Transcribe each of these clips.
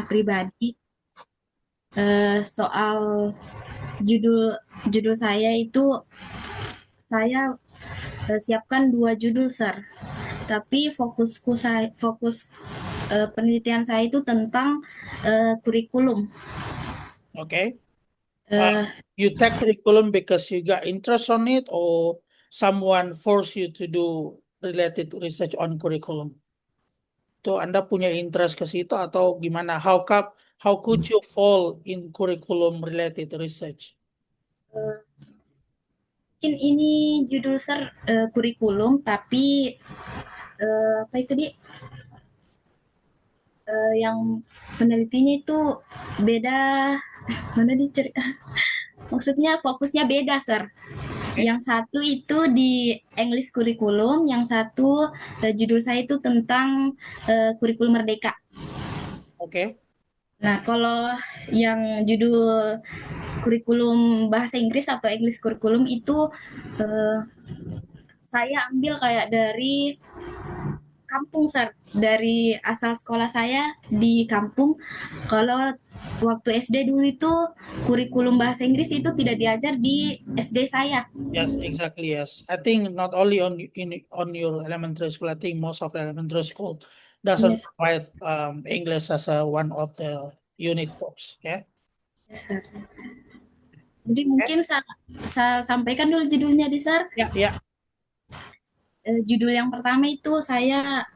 pribadi, soal judul judul saya itu saya siapkan 2 judul, Sir. Tapi fokus penelitian saya itu tentang kurikulum. Okay. Eh, You take curriculum because you got interest on it, or someone force you to do related research on curriculum? Itu Anda punya interest ke situ atau gimana? How could you fall in curriculum related research? Mungkin ini judul Sir kurikulum, tapi apa itu di yang penelitinya itu beda. Mana cerita? Maksudnya fokusnya beda, Sir. Oke, Yang satu itu di English kurikulum, yang satu judul saya itu tentang kurikulum merdeka. oke, Nah, kalau yang judul kurikulum bahasa Inggris atau English kurikulum itu eh, saya ambil kayak dari kampung, Sir. Dari asal sekolah saya di kampung. Kalau waktu SD dulu itu kurikulum bahasa Inggris itu tidak diajar di SD saya. yes, exactly, yes. I think not only on your elementary school, I think most of the elementary school doesn't Yes, provide English as one of the unit course. Yeah. yes, Sir. Jadi Okay. mungkin saya sampaikan dulu judulnya di Sir. Ya, ya. Judul yang pertama itu saya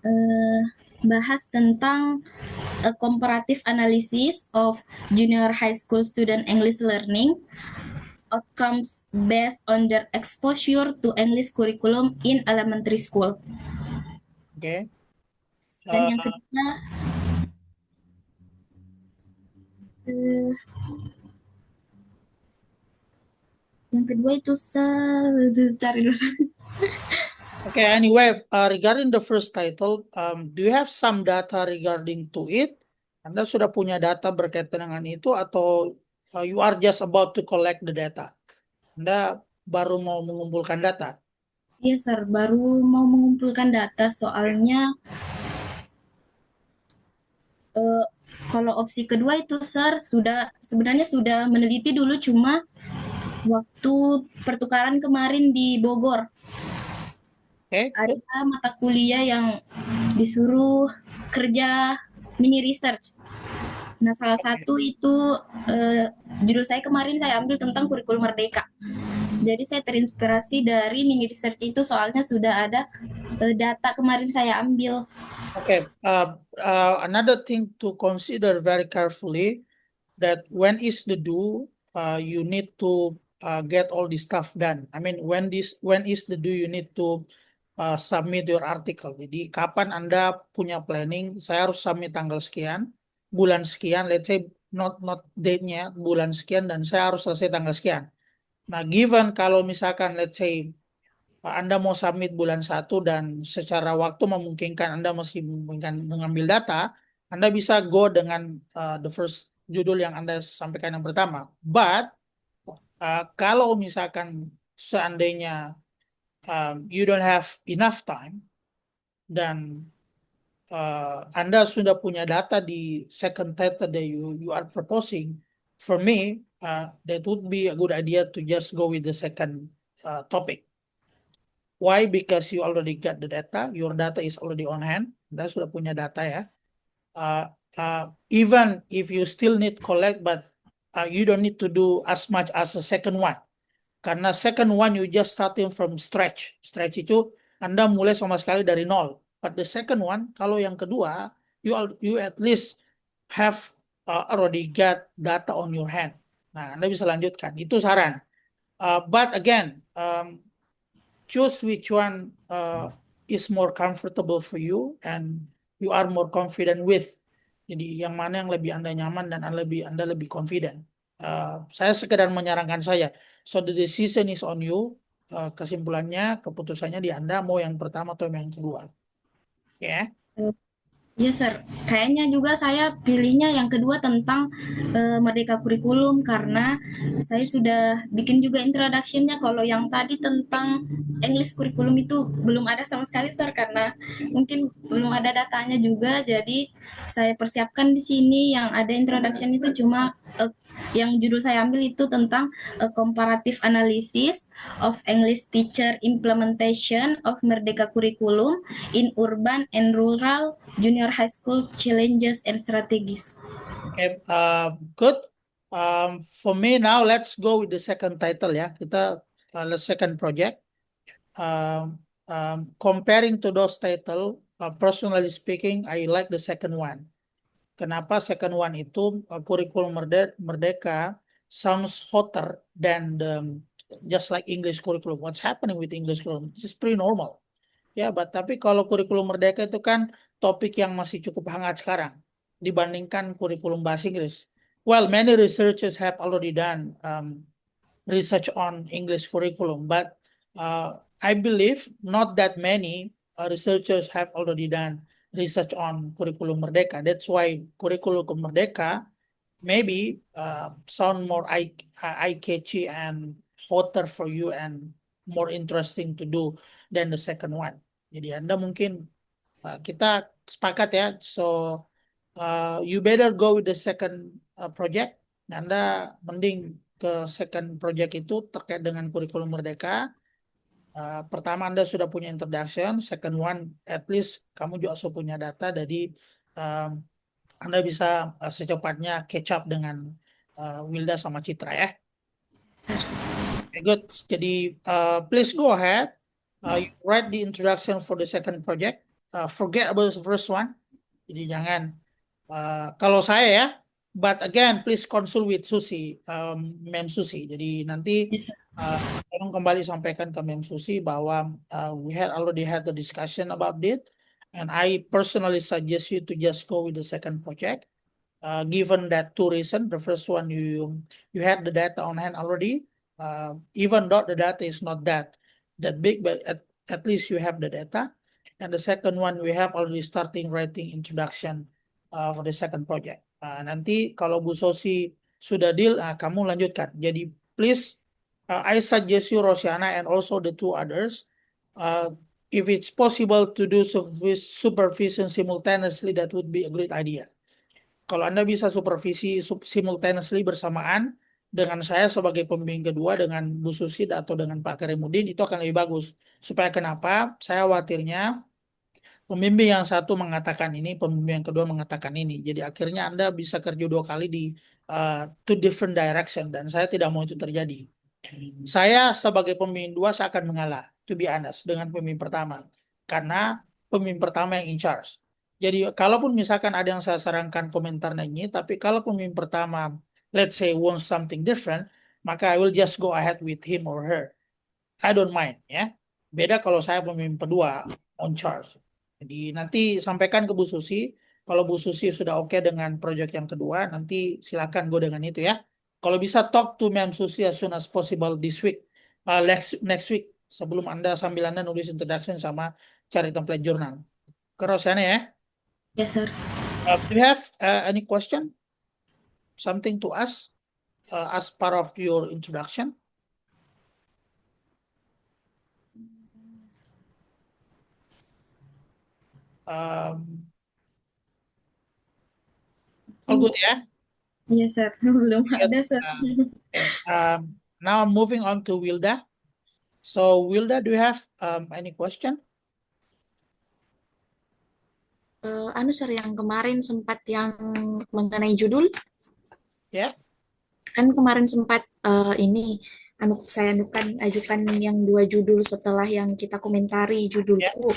eh, bahas tentang a comparative analysis of junior high school student English learning outcomes based on their exposure to English curriculum in elementary school. Oke. Dan Eh, eh, yang kedua itu cari dulu. Okay, anyway, regarding the first title, do you have some data regarding to it? Anda sudah punya data berkaitan dengan itu atau you are just about to collect the data? Anda baru mau mengumpulkan data? Iya, Sir, baru mau mengumpulkan data soalnya eh, kalau opsi kedua itu, Sir, sebenarnya sudah meneliti dulu, cuma waktu pertukaran kemarin di Bogor Oke, ada mata kuliah yang disuruh kerja mini research. Nah, salah oke. satu itu judul saya kemarin saya ambil tentang kurikulum merdeka. Jadi saya terinspirasi dari mini research itu soalnya sudah ada data kemarin saya ambil. Okay. Another thing to consider very carefully that when is the due, you need to get all this stuff done. I mean, when is the due you need to submit your article. Jadi kapan Anda punya planning, saya harus submit tanggal sekian, bulan sekian, let's say not date-nya, bulan sekian dan saya harus selesai tanggal sekian. Nah, given kalau misalkan let's say Anda mau submit bulan 1 dan secara waktu memungkinkan Anda masih memungkinkan mengambil data, Anda bisa go dengan the first judul yang Anda sampaikan yang pertama. But kalau misalkan seandainya you don't have enough time dan Anda sudah punya data di second title that you are proposing, for me, that would be a good idea to just go with the second topic. Why? Because you already got the data, your data is already on hand. Anda sudah punya data ya. Even if you still need collect, but you don't need to do as much as the second one. Karena second one you just starting from stretch. Stretch itu Anda mulai sama sekali dari nol. But the second one, kalau yang kedua, you at least have already got data on your hand. Nah, Anda bisa lanjutkan. Itu saran. But again, choose which one is more comfortable for you and you are more confident with. Jadi yang mana yang lebih Anda nyaman dan Anda lebih confident. Saya sekedar menyarankan saya. So the decision is on you. Kesimpulannya, keputusannya di Anda mau yang pertama atau yang kedua. Ya. Eh, Iya, Sir. Kayaknya juga saya pilihnya yang kedua tentang Merdeka Kurikulum karena saya sudah bikin juga introduction-nya. Kalau yang tadi tentang English Kurikulum itu belum ada sama sekali, Sir, karena mungkin belum ada datanya juga. Jadi saya persiapkan di sini yang ada introduction itu cuma yang judul saya ambil itu tentang comparative analysis of English teacher implementation of Merdeka Kurikulum in urban and rural junior high school challenges and strategies. Okay, good. For me now, let's go with the second title ya. Kita the second project. Comparing to those title, personally speaking, I like the second one. Kenapa second one itu kurikulum merdeka sounds hotter than just like English curriculum. What's happening with English curriculum? It's pretty normal. Ya, tapi kalau kurikulum merdeka itu kan topik yang masih cukup hangat sekarang dibandingkan kurikulum bahasa Inggris. Well, many researchers have already done research on English curriculum, but I believe not that many researchers have already done research on Kurikulum Merdeka. That's why Kurikulum Merdeka maybe sound more eye-catchy and hotter for you and more interesting to do than the second one. Jadi Anda mungkin kita sepakat ya. So you better go with the second project. Anda mending ke second project itu terkait dengan kurikulum merdeka. Pertama Anda sudah punya introduction, second one at least kamu juga sudah punya data, jadi um, Anda bisa secepatnya catch up dengan Wilda sama Citra ya. Okay, good. Jadi please go ahead. You write the introduction for the second project. Forget about the first one. Jadi jangan kalau saya ya, but again please consult with Susi, Mem Susi. Jadi nanti Yes, sir. tolong kembali sampaikan ke Mem Susi bahwa we had already had the discussion about it, and I personally suggest you to just go with the second project. Given that two reasons, the first one you had the data on hand already, even though the data is not that big, but at least you have the data. And the second one, we have already starting writing introduction for the second project. Nanti kalau Bu Sosi sudah deal, kamu lanjutkan. Jadi please, I suggest you Rosiana and also the two others, if it's possible to do supervision simultaneously, that would be a great idea. Kalau Anda bisa supervisi simultaneously bersamaan dengan saya sebagai pembimbing kedua, dengan Bu Susi atau dengan Pak Karimudin, itu akan lebih bagus. Supaya kenapa? Saya khawatirnya pembimbing yang satu mengatakan ini, pembimbing yang kedua mengatakan ini. Jadi akhirnya Anda bisa kerja dua kali di two different direction, dan saya tidak mau itu terjadi. Saya sebagai pemimpin dua, saya akan mengalah, to be honest, dengan pemimpin pertama. Karena pemimpin pertama yang in charge. Jadi kalaupun misalkan ada yang saya sarankan komentarnya ini, tapi kalau pemimpin pertama, let's say, wants something different, maka I will just go ahead with him or her. I don't mind, ya. Beda kalau saya pemimpin kedua, on charge. Jadi nanti sampaikan ke Bu Susi, kalau Bu Susi sudah oke dengan proyek yang kedua, nanti silakan go dengan itu ya. Kalau bisa talk to Ma'am Susi as soon as possible this week, next week, sebelum sambil Anda nulis introduction sama cari template jurnal. Terus sana ya. Yes, sir. Do you have any question? Something to ask as part of your introduction? All good ya? Yes, sir. Belum Good. ada, sir. Okay. Now moving on to Wilda. So Wilda, do you have any question? Anu sir yang kemarin sempat yang mengenai judul, Ya, kan kemarin sempat ini saya ajukan yang dua judul setelah yang kita komentari ya. judulku.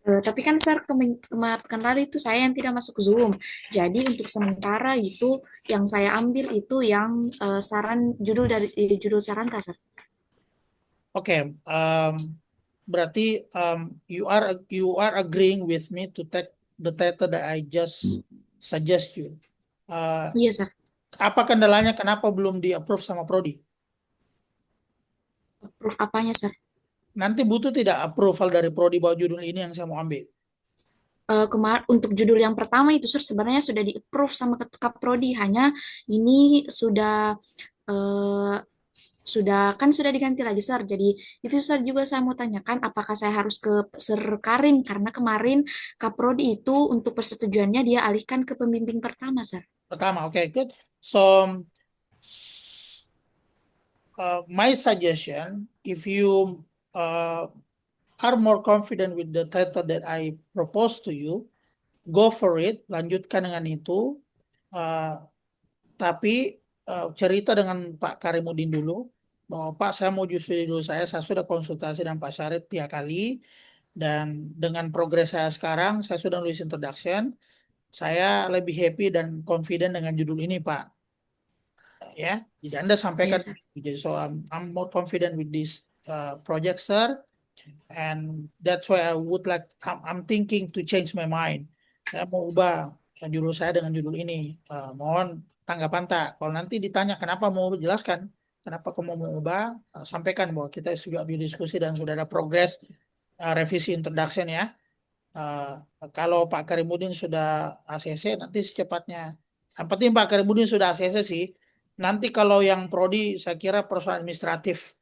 Tapi kan sir kemarin itu saya yang tidak masuk Zoom. Jadi untuk sementara itu yang saya ambil itu yang judul saran kah sir? Oke. Berarti you are agreeing with me to take the title that I just suggest you. Iya sir. Apa kendalanya? Kenapa belum di approve sama Prodi? Proof apanya sir? Nanti butuh tidak approval dari Prodi bahwa judul ini yang saya mau ambil? Untuk judul yang pertama itu Sir sebenarnya sudah di-approve sama Kaprodi, hanya ini eh, sudah diganti lagi Sir. Jadi itu Sir juga saya mau tanyakan apakah saya harus ke Sir Karim karena kemarin Kaprodi itu untuk persetujuannya dia alihkan ke pembimbing pertama Sir. Pertama, okay, good. So, my suggestion, if you uh, are more confident with the title that I propose to you, go for it, lanjutkan dengan itu. Uh, tapi cerita dengan Pak Karimudin dulu bahwa Pak, saya mau justru dulu, saya sudah konsultasi dengan Pak Syarif 3 kali, dan dengan progres saya sekarang saya sudah nulis introduction, saya lebih happy dan confident dengan judul ini Pak, ya. Jadi Anda Ya sampaikan, Sir. jadi so I'm more confident with this project sir, and that's why I would like, I'm thinking to change my mind. Saya mau ubah judul saya dengan judul ini. Mohon tanggapan tak. Kalau nanti ditanya kenapa mau jelaskan, kenapa kamu mau ubah, sampaikan bahwa kita sudah berdiskusi dan sudah ada progres revisi introduction ya. Kalau Pak Karimudin sudah ACC nanti secepatnya. Yang penting Pak Karimudin sudah ACC sih. Nanti kalau yang prodi saya kira persoalan administratif.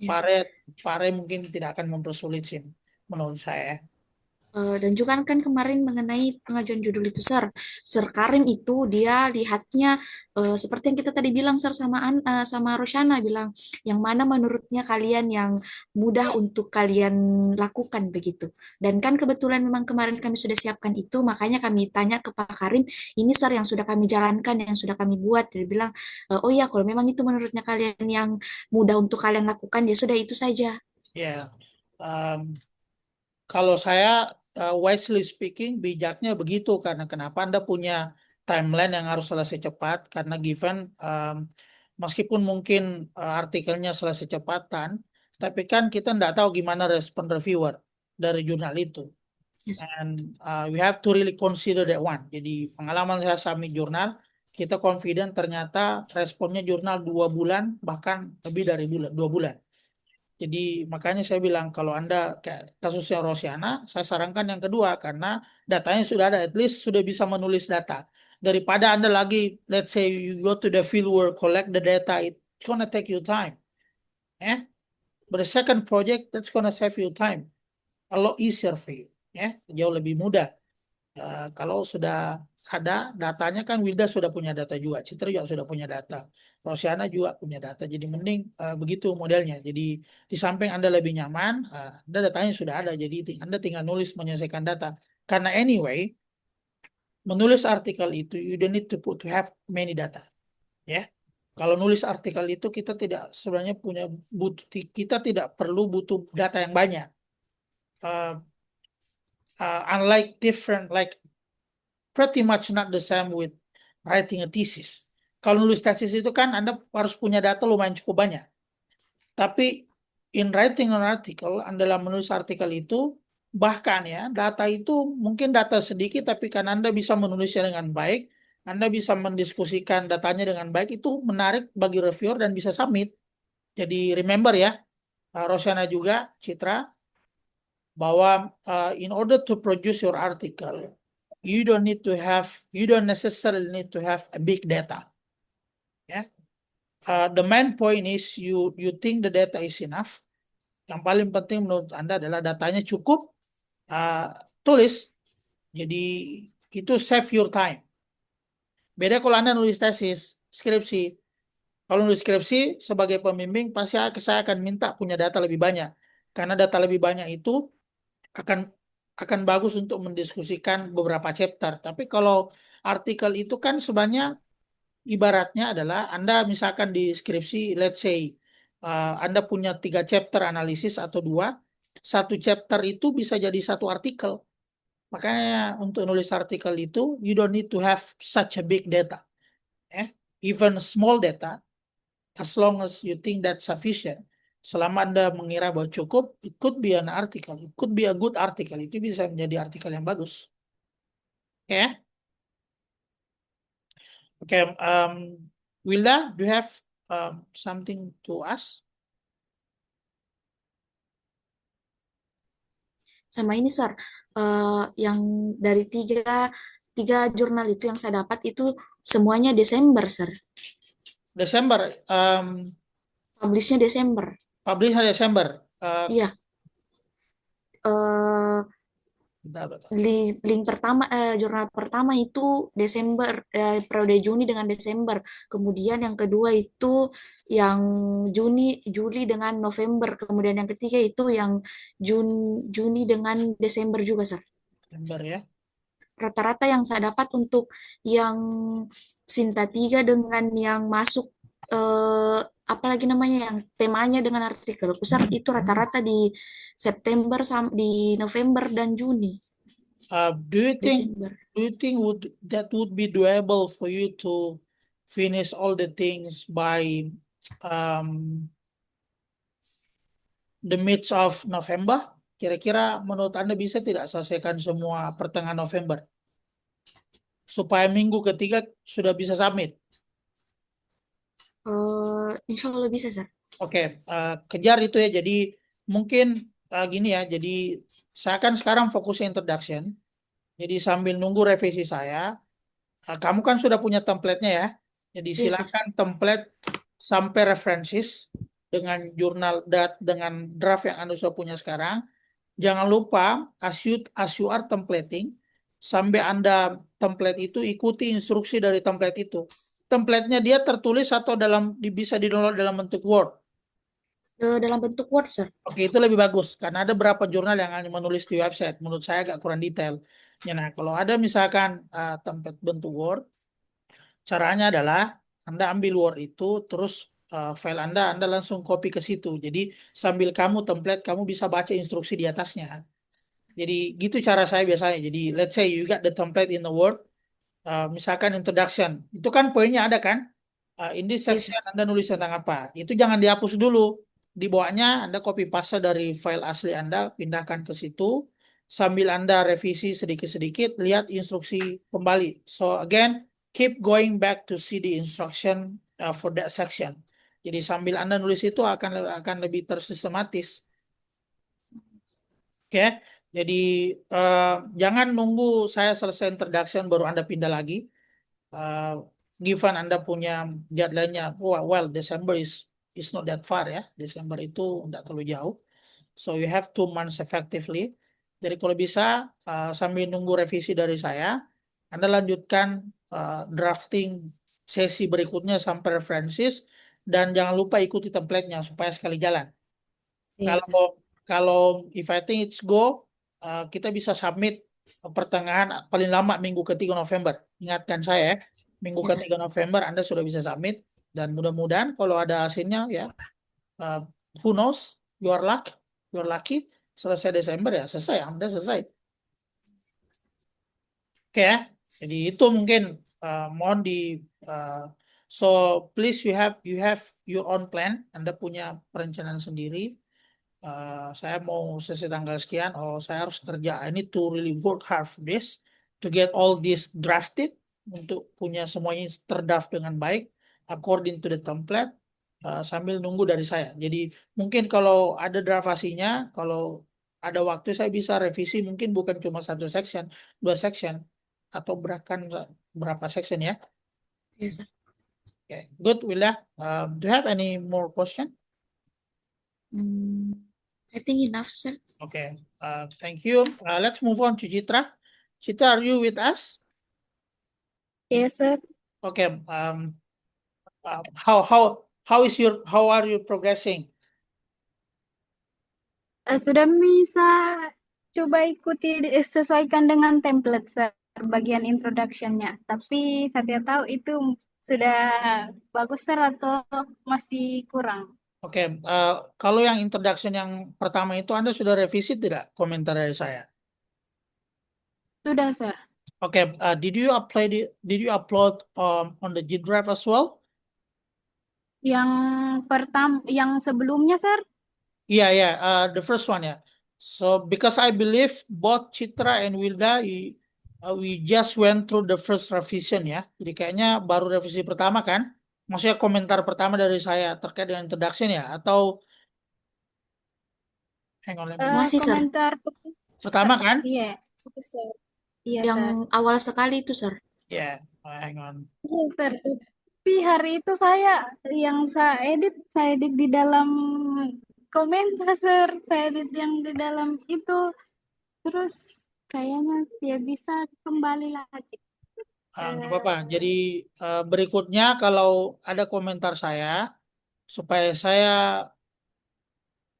Ya Sir. Pare mungkin tidak akan mempersulit sih menurut saya. Dan juga kan kemarin mengenai pengajuan judul itu, Sir Karim itu dia lihatnya seperti yang kita tadi bilang, sama Roshana bilang, yang mana menurutnya kalian yang mudah untuk kalian lakukan begitu. Dan kan kebetulan memang kemarin kami sudah siapkan itu, makanya kami tanya ke Pak Karim, ini Sir yang sudah kami jalankan, yang sudah kami buat. Dia bilang, oh iya, kalau memang itu menurutnya kalian yang mudah untuk kalian lakukan, ya sudah itu saja. Ya, um, kalau saya wisely speaking bijaknya begitu, karena kenapa Anda punya timeline yang harus selesai cepat, karena given meskipun mungkin artikelnya selesai cepatan, tapi kan kita tidak tahu gimana respon reviewer dari jurnal itu. Yes. And we have to really consider that one. Jadi pengalaman saya submit jurnal, kita confident ternyata responnya jurnal 2 bulan, bahkan lebih dari 2 bulan. Jadi makanya saya bilang kalau Anda kayak kasusnya Rosiana, saya sarankan yang kedua karena datanya sudah ada, at least sudah bisa menulis data. Daripada Anda lagi, let's say you go to the field work, collect the data, it's gonna take you time. But the second project, that's gonna save you time. A lot easier for you. Jauh lebih mudah. Kalau sudah ada datanya, kan Wilda sudah punya data juga, Citra juga sudah punya data, Rosiana juga punya data. Jadi mending begitu modelnya. Jadi di samping Anda lebih nyaman, Anda datanya sudah ada. Jadi Anda tinggal nulis menyelesaikan data. Karena anyway, menulis artikel itu you don't need to have many data. Ya. Kalau nulis artikel itu kita tidak sebenarnya kita tidak perlu butuh data yang banyak. Uh, Unlike different, like pretty much not the same with writing a thesis. Kalau nulis tesis itu kan Anda harus punya data lumayan cukup banyak. Tapi in writing an article, Anda dalam menulis artikel itu, bahkan ya, data itu mungkin data sedikit, tapi kan Anda bisa menulisnya dengan baik, Anda bisa mendiskusikan datanya dengan baik, itu menarik bagi reviewer dan bisa submit. Jadi remember ya, Rosiana juga, Citra, bahwa in order to produce your article, you don't necessarily need to have a big data. Yeah. The main point is you think the data is enough. Yang paling penting menurut Anda adalah datanya cukup, tulis. Jadi itu save your time. Beda kalau Anda nulis tesis, skripsi. Kalau nulis skripsi sebagai pembimbing pasti saya akan minta punya data lebih banyak. Karena data lebih banyak itu akan bagus untuk mendiskusikan beberapa chapter. Tapi kalau artikel itu kan sebenarnya ibaratnya adalah Anda misalkan di skripsi, let's say Anda punya 3 chapter analisis atau 2, satu chapter itu bisa jadi satu artikel. Makanya untuk nulis artikel itu you don't need to have such a big data. Even small data, as long as you think that's sufficient. Selama Anda mengira bahwa cukup, it could be an article, it could be a good article, itu bisa menjadi artikel yang bagus. Oke. Wilda, do you have something to ask? Sama ini, Sir. Yang dari tiga jurnal itu yang saya dapat itu semuanya Desember, Sir. Desember, Publishnya Desember. publish Desember. Iya. Eh, Bentar, bentar. link pertama, jurnal pertama itu Desember, periode Juni dengan Desember. Kemudian yang kedua itu yang Juli dengan November. Kemudian yang ketiga itu yang Juni dengan Desember juga, Sir. Desember ya. Rata-rata yang saya dapat untuk yang Sinta 3 dengan yang masuk, apalagi namanya, yang temanya dengan artikel besar itu rata-rata di September di November dan Juni. Do you think Desember. that would be doable for you to finish all the things by um, the midst of November? Kira-kira menurut Anda bisa tidak selesaikan semua pertengahan November supaya minggu ketiga sudah bisa submit? Insya Allah bisa, Sir. Oke, kejar itu ya. Jadi mungkin gini ya. Jadi saya kan sekarang fokusnya introduction. Jadi sambil nunggu revisi saya, kamu kan sudah punya template-nya ya. Jadi Iya, Sir. silakan template sampai references dengan jurnal dengan draft yang Anda sudah punya sekarang. Jangan lupa as you are templating, sampai Anda template itu ikuti instruksi dari template itu. Template-nya dia tertulis atau bisa di-download dalam bentuk Word. Dalam bentuk Word, Sir. Oke, itu lebih bagus karena ada beberapa jurnal yang hanya menulis di website. Menurut saya agak kurang detail. Ya, nah, kalau ada misalkan template bentuk Word, caranya adalah Anda ambil Word itu, terus file Anda langsung copy ke situ. Jadi sambil kamu template, kamu bisa baca instruksi di atasnya. Jadi gitu cara saya biasanya. Jadi let's say you got the template in the Word, misalkan introduction. Itu kan poinnya ada kan? In this Iya, Sir. section Anda nulis tentang apa. Itu jangan dihapus dulu. Di bawahnya Anda copy paste dari file asli Anda, pindahkan ke situ. Sambil Anda revisi sedikit-sedikit, lihat instruksi kembali. So again, keep going back to see the instruction for that section. Jadi sambil Anda nulis itu akan lebih tersistematis. Oke, jadi eh, jangan nunggu saya selesai introduction baru Anda pindah lagi. uh, Given Anda punya deadline-nya, well, December is not that far ya. Desember itu tidak terlalu jauh. So you have 2 months effectively. Jadi kalau bisa sambil nunggu revisi dari saya, Anda lanjutkan drafting sesi berikutnya sampai references dan jangan lupa ikuti template-nya supaya sekali jalan. Iya, Kalau Sir. kalau if I think it's go, kita bisa submit pertengahan paling lama minggu ketiga November. Ingatkan saya, ya, minggu Iya, Sir. ketiga November Anda sudah bisa submit dan mudah-mudahan kalau ada hasilnya ya, uh, who knows, you are lucky, selesai Desember ya selesai, Anda selesai. Oke ya, jadi itu mungkin mohon uh, so please you have your own plan, Anda punya perencanaan sendiri. Saya mau sesi tanggal sekian, oh saya harus kerja, I need to really work hard for this to get all this drafted, untuk punya semuanya terdraft dengan baik according to the template, sambil nunggu dari saya. Jadi mungkin kalau ada draft hasilnya, kalau ada waktu saya bisa revisi, mungkin bukan cuma 1 section, 2 section, atau bahkan berapa section ya. Iya, Sir. Okay. Good, Willa. Do you have any more question? I think enough, Sir. Okay, thank you. Let's move on to Citra. Citra, are you with us? Yes, sir. Okay. How are you progressing? Sudah bisa coba ikuti sesuaikan dengan template, sir, bagian introduction-nya. Tapi saya tidak tahu itu sudah bagus, sir, atau masih kurang. Oke, kalau yang introduction yang pertama itu Anda sudah revisi tidak komentar dari saya? Sudah, sir. Oke, did you upload on the G Drive as well? Yang yang sebelumnya, sir? Yeah, the first one, yeah. So because I believe both Citra and Wilda, we just went through the first revision ya. Jadi kayaknya baru revisi pertama kan? Maksudnya komentar pertama dari saya terkait dengan introduction ya? Atau hang on, let me- Masih, sir. Komentar Pertama kan? Iya, itu Sir. Iya, Yang Sir. awal sekali itu, Sir. Ya, hang on. Iya, Sir. Tapi hari itu saya edit di dalam komentar, Sir. Saya edit yang di dalam itu. Terus kayaknya dia bisa kembali lagi ke Nggak apa-apa. Jadi berikutnya kalau ada komentar saya, supaya saya,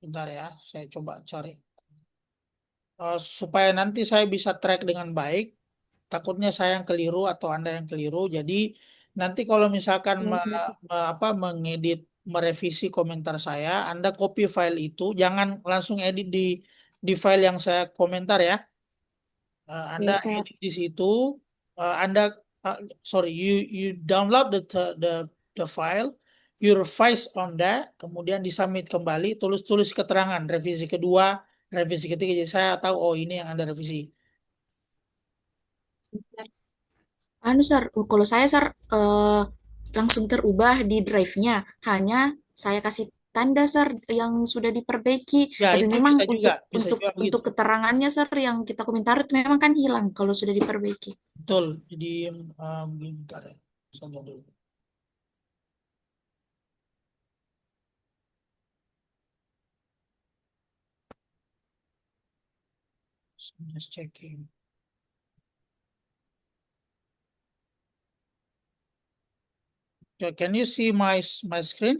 bentar ya, saya coba cari. Supaya nanti saya bisa track dengan baik, takutnya saya yang keliru atau Anda yang keliru. Jadi nanti kalau misalkan ya, Sir. mengedit, merevisi komentar saya, Anda copy file itu, jangan langsung edit di file yang saya komentar ya. Anda Ya, Sir. edit di situ, Anda uh, sorry, you download the file, you revise on that, kemudian disubmit kembali, tulis keterangan revisi kedua, revisi ketiga, jadi saya tahu oh ini yang Anda revisi. Anu, Sir, kalau saya, Sir, langsung terubah di drive-nya. Hanya saya kasih tanda, Sir, yang sudah diperbaiki. Ya Tapi itu memang bisa juga, untuk bisa untuk juga begitu. untuk keterangannya, Sir, yang kita komentar itu memang kan hilang kalau sudah diperbaiki. Betul. Jadi bentar ya. Sabar dulu. Just checking. Okay, can you see my screen?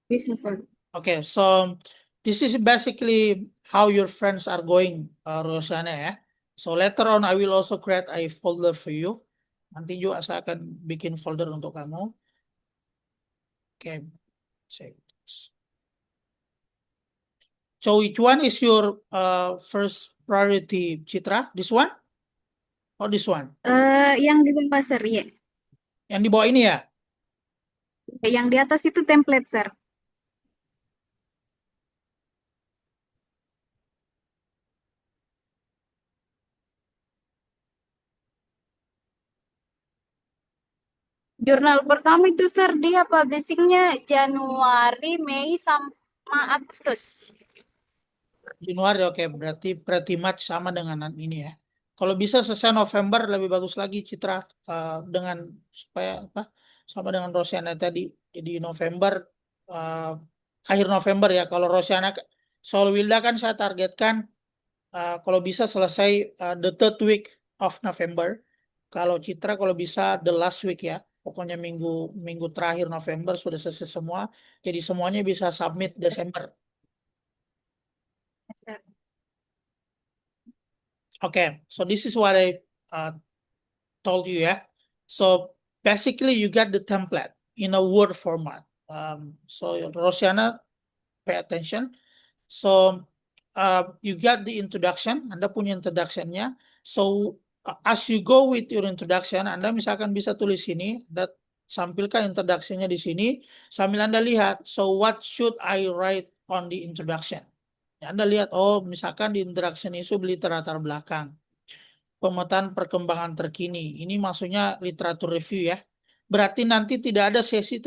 Bisa, Sir. Okay, so this is basically how your friends are going, Rosana ya. So later on I will also create a folder for you. Nanti juga saya akan bikin folder untuk kamu. Okay, save this. So which one is your first priority, Citra? This one or this one? Yang di bawah, Sir, ya. Yang di bawah ini ya? Yang di atas itu template, Sir. Jurnal pertama itu, Sir, dia publishingnya Januari, Mei, sama Agustus. Januari, oke, berarti pretty much sama dengan ini ya. Kalau bisa selesai November lebih bagus lagi Citra, dengan supaya apa sama dengan Rosiana tadi. Jadi November, eh, akhir November ya. Kalau Rosiana Soal Wilda kan saya targetkan kalau bisa selesai the third week of November. Kalau Citra kalau bisa the last week ya. Pokoknya minggu minggu terakhir November sudah selesai semua. Jadi semuanya bisa submit Desember. Ya, Sir. Okay, so this is what I told you, yeah. So basically, you get the template in a Word format. So Rosiana, pay attention. So you get the introduction. Anda punya introductionnya. So as you go with your introduction, Anda misalkan bisa tulis sini, that sampilkan introductionnya di sini, sambil Anda lihat. So what should I write on the introduction? Ya, Anda lihat, oh misalkan di introduction itu beli latar belakang, pemetaan perkembangan terkini. Ini maksudnya literatur review ya. Berarti nanti tidak ada sesi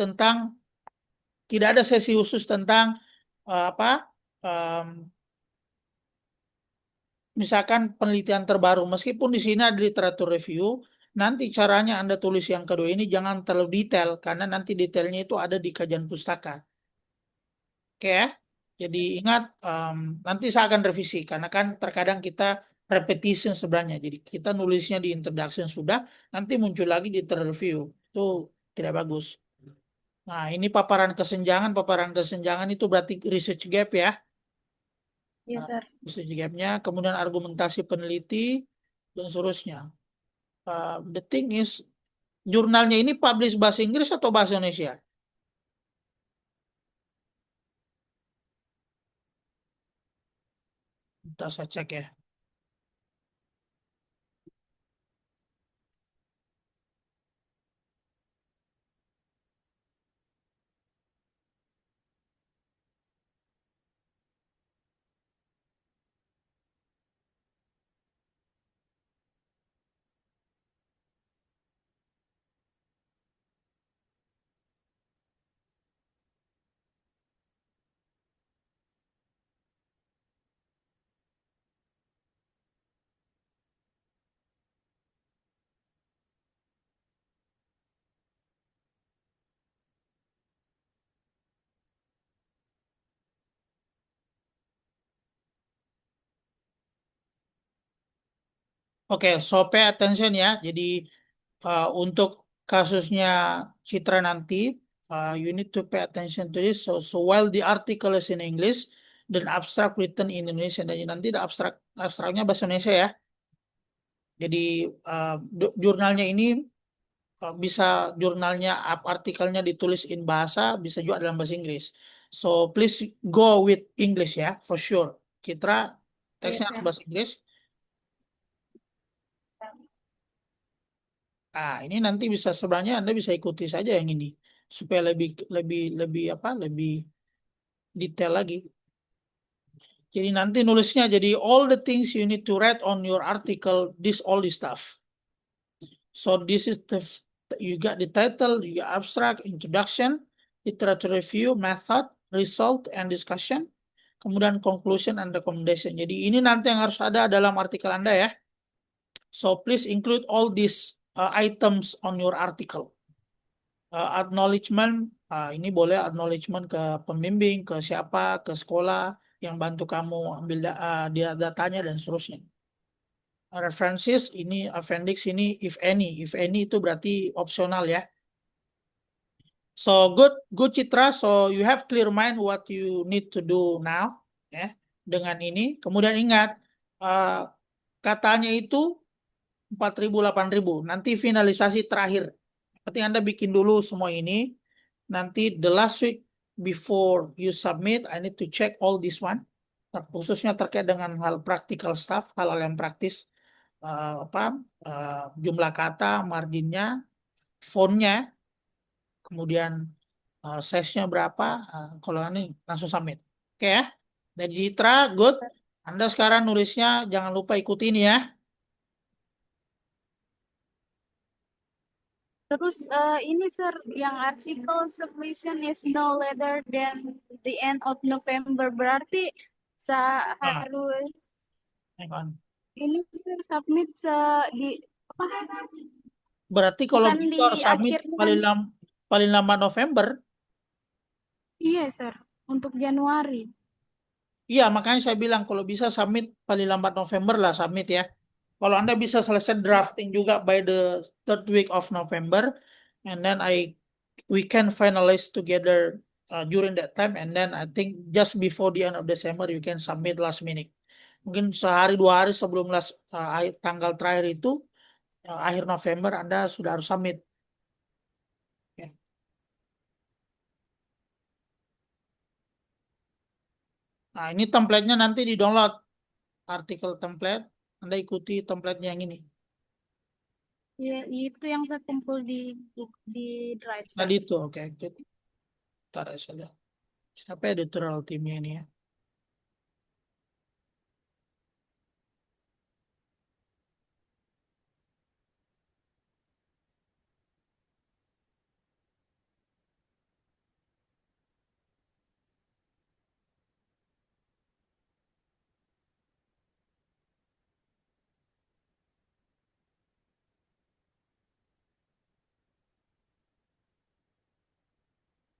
khusus tentang apa misalkan penelitian terbaru. Meskipun di sini ada literatur review, nanti caranya Anda tulis yang kedua ini jangan terlalu detail karena nanti detailnya itu ada di kajian pustaka. Oke ya. Jadi ingat, nanti saya akan revisi karena kan terkadang kita repetition sebenarnya. Jadi kita nulisnya di introduction sudah, nanti muncul lagi di review. Itu tidak bagus. Nah, ini paparan kesenjangan itu berarti research gap ya. Ya, Nah, Sir. research gapnya, kemudian argumentasi peneliti dan seterusnya. The thing is, jurnalnya ini publish bahasa Inggris atau bahasa Indonesia? Kita saya cek ya. Oke, so pay attention ya. Jadi untuk kasusnya Citra nanti, you need to pay attention to this. So while the article is in English, dan abstract written in Indonesia, dan nanti ada abstraknya bahasa Indonesia ya. Jadi jurnalnya ini bisa jurnalnya artikelnya ditulis in bahasa, bisa juga dalam bahasa Inggris. So please go with English ya, for sure. Citra, Iya, teksnya harus Sir. bahasa Inggris. Ah, ini nanti bisa sebenarnya Anda bisa ikuti saja yang ini supaya lebih lebih lebih apa? Lebih detail lagi. Jadi nanti nulisnya jadi all the things you need to write on your article, all this stuff. So this is you got the title, you got abstract, introduction, literature review, method, result, and discussion. Kemudian conclusion and recommendation. Jadi ini nanti yang harus ada dalam artikel Anda ya. So please include all these items on your article. Acknowledgement, ini boleh acknowledgement ke pembimbing, ke siapa, ke sekolah yang bantu kamu ambil dia datanya dan seterusnya. References ini, appendix ini, if any itu berarti opsional ya. So good Citra, so you have clear mind what you need to do now, ya. Dengan ini, kemudian ingat katanya itu 4.000 8.000. Nanti finalisasi terakhir. Berarti Anda bikin dulu semua ini. Nanti the last week before you submit, I need to check all this one. Khususnya terkait dengan hal practical stuff, hal-hal yang praktis. Jumlah kata, marginnya, fontnya, kemudian size-nya berapa. Kalau ini langsung submit. Oke ya. Dari Citra, good. Anda sekarang nulisnya jangan lupa ikuti ini ya. Terus ini Sir, yang artikel submission is no later than the end of November. Berarti harus Hang on. ini Sir submit di apa? Berarti kalau Bukan gitu di harus submit akhir paling lama November. Iya Sir, untuk Januari. Iya, makanya saya bilang kalau bisa submit paling lambat November lah submit ya. Kalau Anda bisa selesai drafting juga by the third week of November, and then we can finalize together during that time, and then I think just before the end of December you can submit last minute. Mungkin sehari 2 hari sebelum tanggal terakhir itu akhir November Anda sudah harus submit. Ya. Nah, ini template-nya nanti di-download. Artikel template, Anda ikuti template-nya yang ini. Ya, itu yang saya kumpul di Drive. Sir. Tadi itu, oke. Ntar ya saya lihat. Siapa editorial timnya ini ya?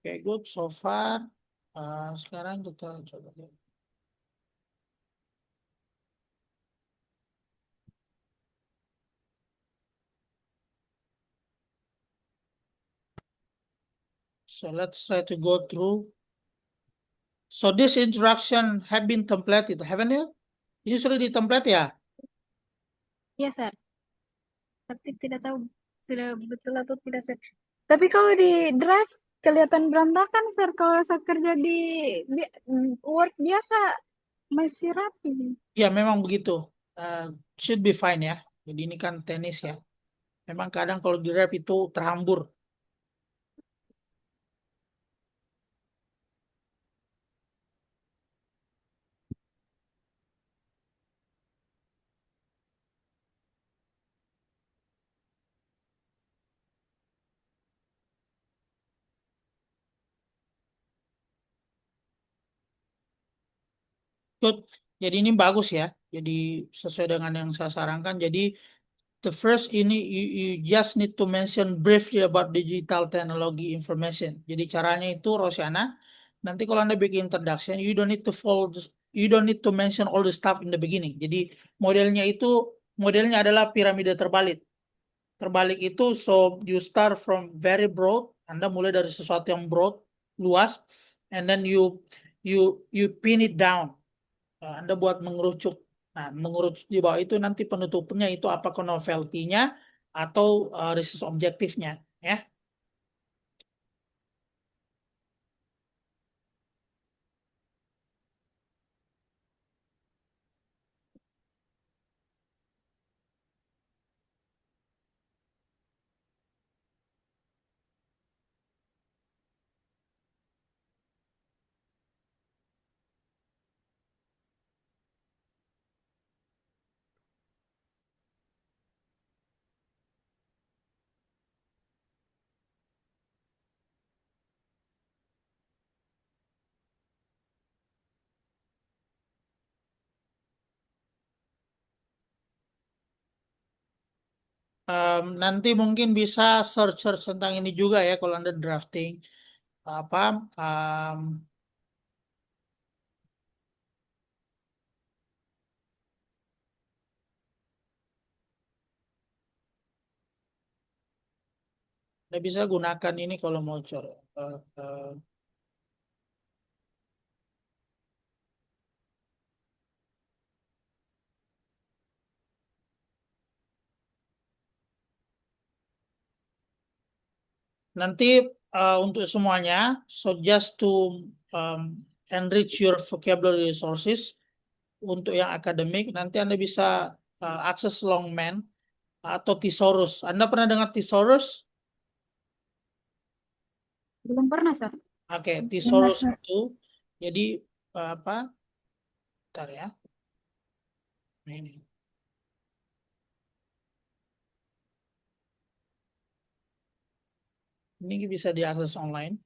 Oke, good so far. Sekarang kita coba lihat. So let's try to go through. So this introduction have been templated, haven't you? Ini sudah di template ya? Iya, Sir. Tapi tidak tahu sudah betul atau tidak, Sir. Tapi kalau di Drive kelihatan berantakan, Sir. Kalau saya kerja di Word biasa masih rapi. Ya, memang begitu. Should be fine ya. Jadi ini kan tenis ya. Memang kadang kalau di rap itu terhambur. Good. Jadi ini bagus ya. Jadi sesuai dengan yang saya sarankan. Jadi the first ini you just need to mention briefly about digital technology information. Jadi caranya itu Rosiana. Nanti kalau Anda bikin introduction, you don't need to mention all the stuff in the beginning. Jadi modelnya itu modelnya adalah piramida terbalik. Terbalik itu, so you start from very broad, Anda mulai dari sesuatu yang broad, luas, and then you pin it down. Anda buat mengerucut. Nah, mengerucut di bawah itu nanti penutupnya itu apakah novelty-nya atau research objektifnya, ya. Nanti mungkin bisa search tentang ini juga ya kalau Anda drafting apa Anda bisa gunakan ini kalau mau cor. Nanti untuk semuanya, so just to um, enrich your vocabulary resources untuk yang akademik, nanti Anda bisa akses Longman atau Thesaurus. Anda pernah dengar Thesaurus? Belum pernah, Sir. Oke, Benar, Thesaurus Sir. itu jadi apa? Bentar ya. Ini. Ini bisa diakses online.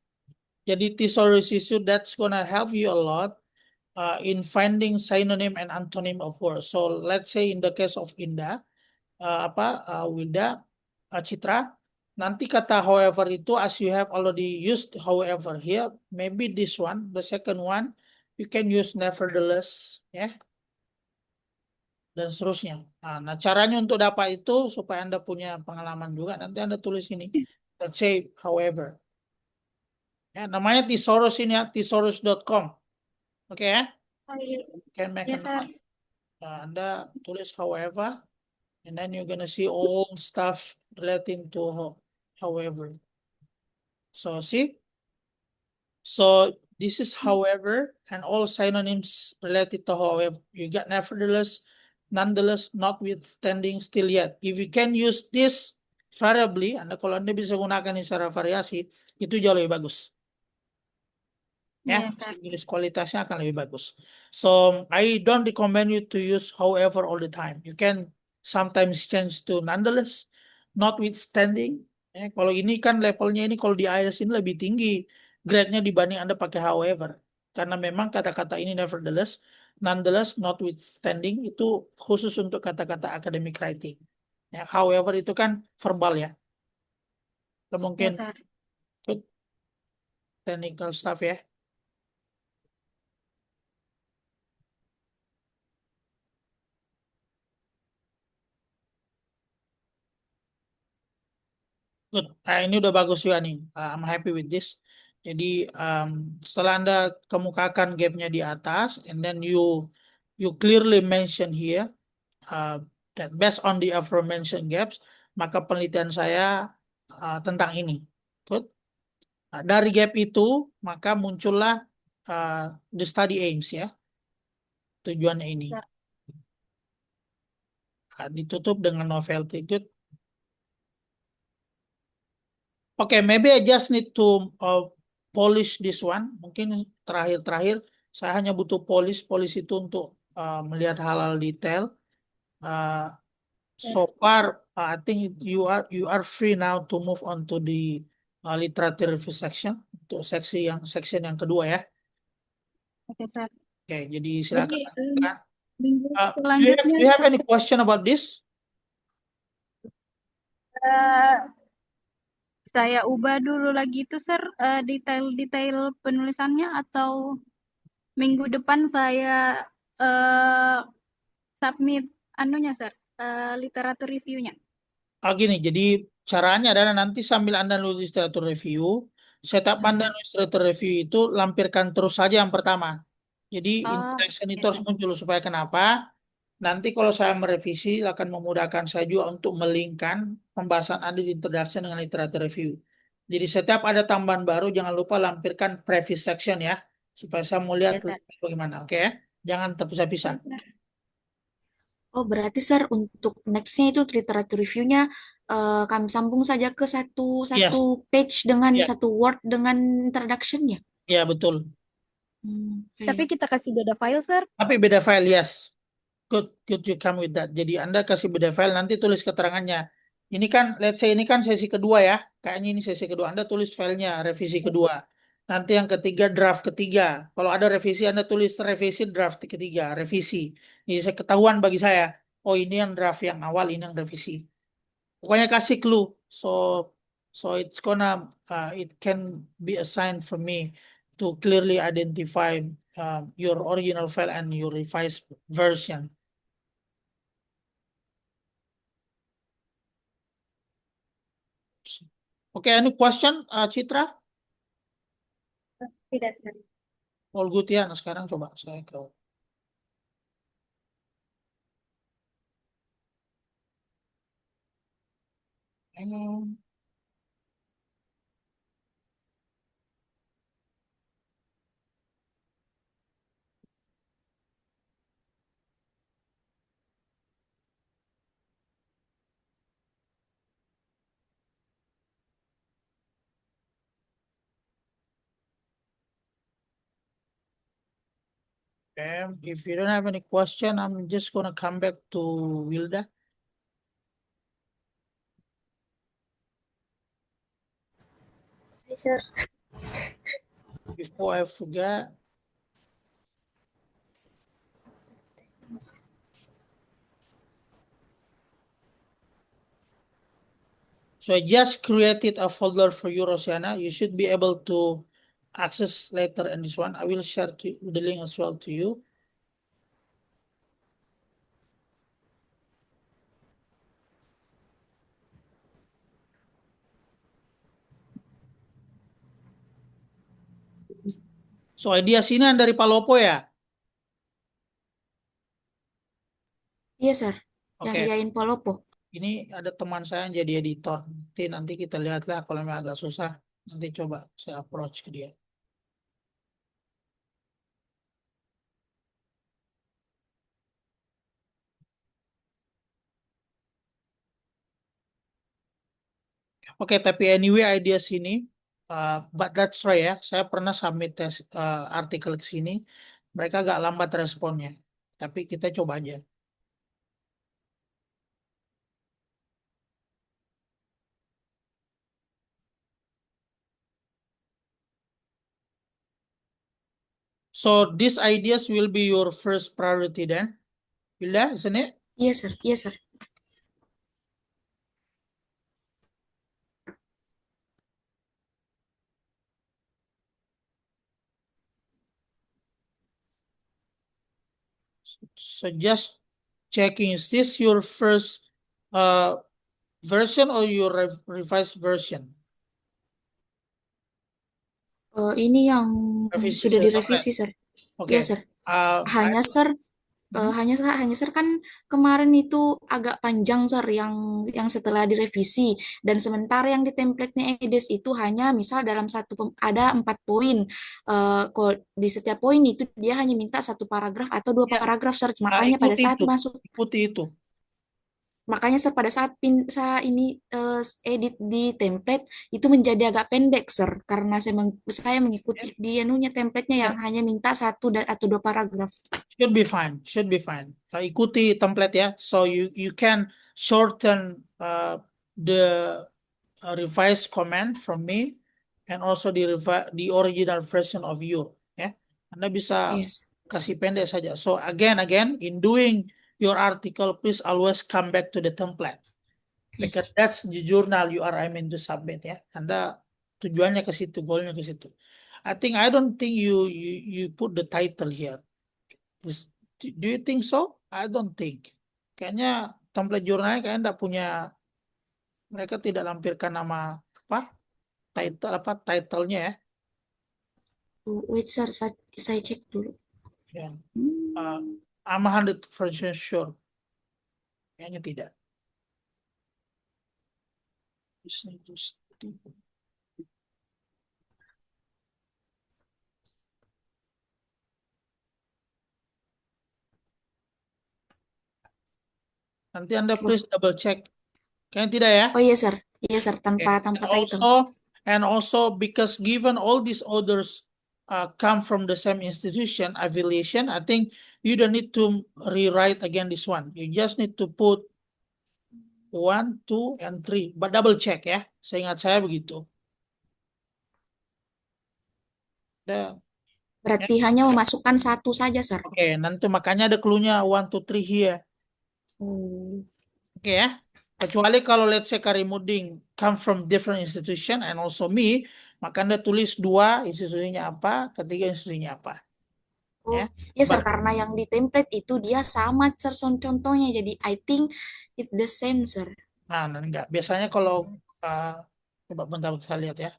Jadi Thesaurus itu that's gonna help you a lot in finding synonym and antonym of words. So let's say in the case of Indah, Wilda, Citra, nanti kata however itu as you have already used however here, maybe this one, the second one, you can use nevertheless, ya, dan seterusnya. Nah, caranya untuk dapat itu supaya Anda punya pengalaman juga, nanti Anda tulis ini, let's say however. Ya, namanya Thesaurus ini ya, thesaurus.com. Oke ya, Oh, iya, can make a Yes, Sir. note. Anda tulis however, and then you're gonna see all stuff relating to however. So see, so this is however, and all synonyms related to however. You got nevertheless, nonetheless, notwithstanding, still yet. If you can use this variably, kalau Anda bisa gunakan ini secara variasi, itu jauh lebih bagus. Ya, Yes, Sir. English kualitasnya akan lebih bagus. So I don't recommend you to use however all the time. You can sometimes change to nonetheless, notwithstanding. Kalau ini kan levelnya ini kalau di IELTS ini lebih tinggi grade-nya dibanding Anda pakai however. Karena memang kata-kata ini nevertheless, nonetheless, notwithstanding itu khusus untuk kata-kata academic writing. Ya, however itu kan verbal ya. Atau mungkin Yes, Sir. technical stuff ya. Good. Ini udah bagus juga nih. I'm happy with this. Jadi setelah Anda kemukakan gapnya di atas, and then you clearly mention here that based on the aforementioned gaps, maka penelitian saya tentang ini. Good. Dari gap itu, maka muncullah the study aims ya. Tujuannya ini. Ya. Ditutup dengan novelty. Good. Okay, maybe I just need to polish this one. Mungkin terakhir saya hanya butuh polish itu untuk melihat hal-hal detail. So far, I think you are free now to move on to the literature review section untuk section yang kedua ya. Oke, Sir. Oke, jadi Jadi, silakan. minggu Do you selanjutnya, have any question about this? eh, saya ubah dulu lagi itu, Sir, detail-detail penulisannya, atau minggu depan saya submit anunya, Sir, literatur reviewnya. Gini, jadi caranya adalah nanti sambil Anda nulis literatur review, setup Anda nulis literatur review itu lampirkan terus saja yang pertama. Jadi Oh, introduction itu yes. harus muncul supaya kenapa? Nanti kalau saya merevisi akan memudahkan saya juga untuk melingkan pembahasan Anda di introduction dengan literatur review. Jadi setiap ada tambahan baru jangan lupa lampirkan preface section ya, supaya saya mau lihat Yes, sir. bagaimana. Oke ya? Jangan terpisah-pisah. Yes, sir. Oh, berarti Sir untuk nextnya itu literatur reviewnya kami sambung saja ke satu Iya, page dengan iya, satu word dengan introduction-nya. iya betul. Tapi Oke. kita kasih beda file, sir. Tapi beda file, yes. Good you come with that. Jadi Anda kasih beda file, nanti tulis keterangannya. Ini kan, let's say ini kan sesi kedua ya. Kayaknya ini sesi kedua. Anda tulis filenya, revisi kedua. Nanti yang ketiga, draft ketiga. Kalau ada revisi, Anda tulis revisi draft ketiga, revisi. Jadi saya ketahuan bagi saya, oh ini yang draft yang awal, ini yang revisi. Pokoknya kasih clue. So it's gonna, it can be a sign for me to clearly identify your original file and your revised version. Okay, any question, Citra? Tidak, sir. All good ya. Nah, sekarang coba saya ke. Okay, if you don't have any question, I'm just gonna come back to Wilda. Oke, Sir. Before I forget. So I just created a folder for you, Rosiana. You should be able to access later in this one. I will share the link as well to you. So idea sini yang dari Palopo ya? Iya, Sir. Yang Oke. iain Palopo. Ini ada teman saya yang jadi editor. Nanti kita lihatlah kalau memang agak susah. Nanti coba saya approach ke dia. Oke, tapi anyway idea sini, but that's right ya. Saya pernah submit tes artikel ke sini, mereka agak lambat responnya. Tapi kita coba aja. So these ideas will be your first priority then, Hilda, isn't it? Iya, Sir. Iya, Sir. So just checking, is this your first version or your revised version? Ini yang Revisi sudah sudah direvisi, Sir. Oke. Iya, Sir. Hanya, Sir, hanya Sir kan kemarin itu agak panjang Sir yang setelah direvisi dan sementara yang di template-nya EDES itu hanya misal dalam ada 4 poin. Di setiap poin itu dia hanya minta 1 paragraf atau 2 Ya. paragraf Sir. Makanya pada saat masuk ikuti itu. Makanya Sir, pada saat ini edit di template itu menjadi agak pendek Sir karena saya mengikuti di anunya template-nya yang hanya minta 1 atau 2 paragraf. Should be fine. Should be fine. Ikuti template ya. So you can shorten the revised comment from me and also the original version of you. Ya, Anda bisa Yes. kasih pendek saja. So again, in doing your article, please always come back to the template. Yes, Because that's the journal you are aiming to submit ya. Anda tujuannya ke situ, goalnya ke situ. I don't think you put the title here. Do you think so? I don't think. Kayaknya template jurnalnya kayaknya enggak punya, mereka tidak lampirkan nama apa title-nya ya. Wait, sir, saya cek dulu. Ya. Hmm. I'm 100% sure. Kayaknya tidak. Nanti Anda please double check. Kayaknya tidak ya. Oh iya, sir. Iya, sir, tanpa title. And also because given all these orders come from the same institution affiliation, I think you don't need to rewrite again this one. You just need to put 1, 2, and 3. But double check ya. Seingat saya begitu. Berarti hanya memasukkan satu saja, sir. Oke, nanti makanya ada clue-nya 1, 2, 3 here. Oh. Oke ya. Kecuali kalau let's say Karimudin come from different institution and also me, maka Anda tulis 2 institusinya apa, ketiga institusinya apa. Oh, Ya. ya, sir, karena yang di template itu dia sama, sir, contohnya. Jadi I think it's the same, sir. Nah, enggak. Biasanya kalau coba bentar saya lihat ya.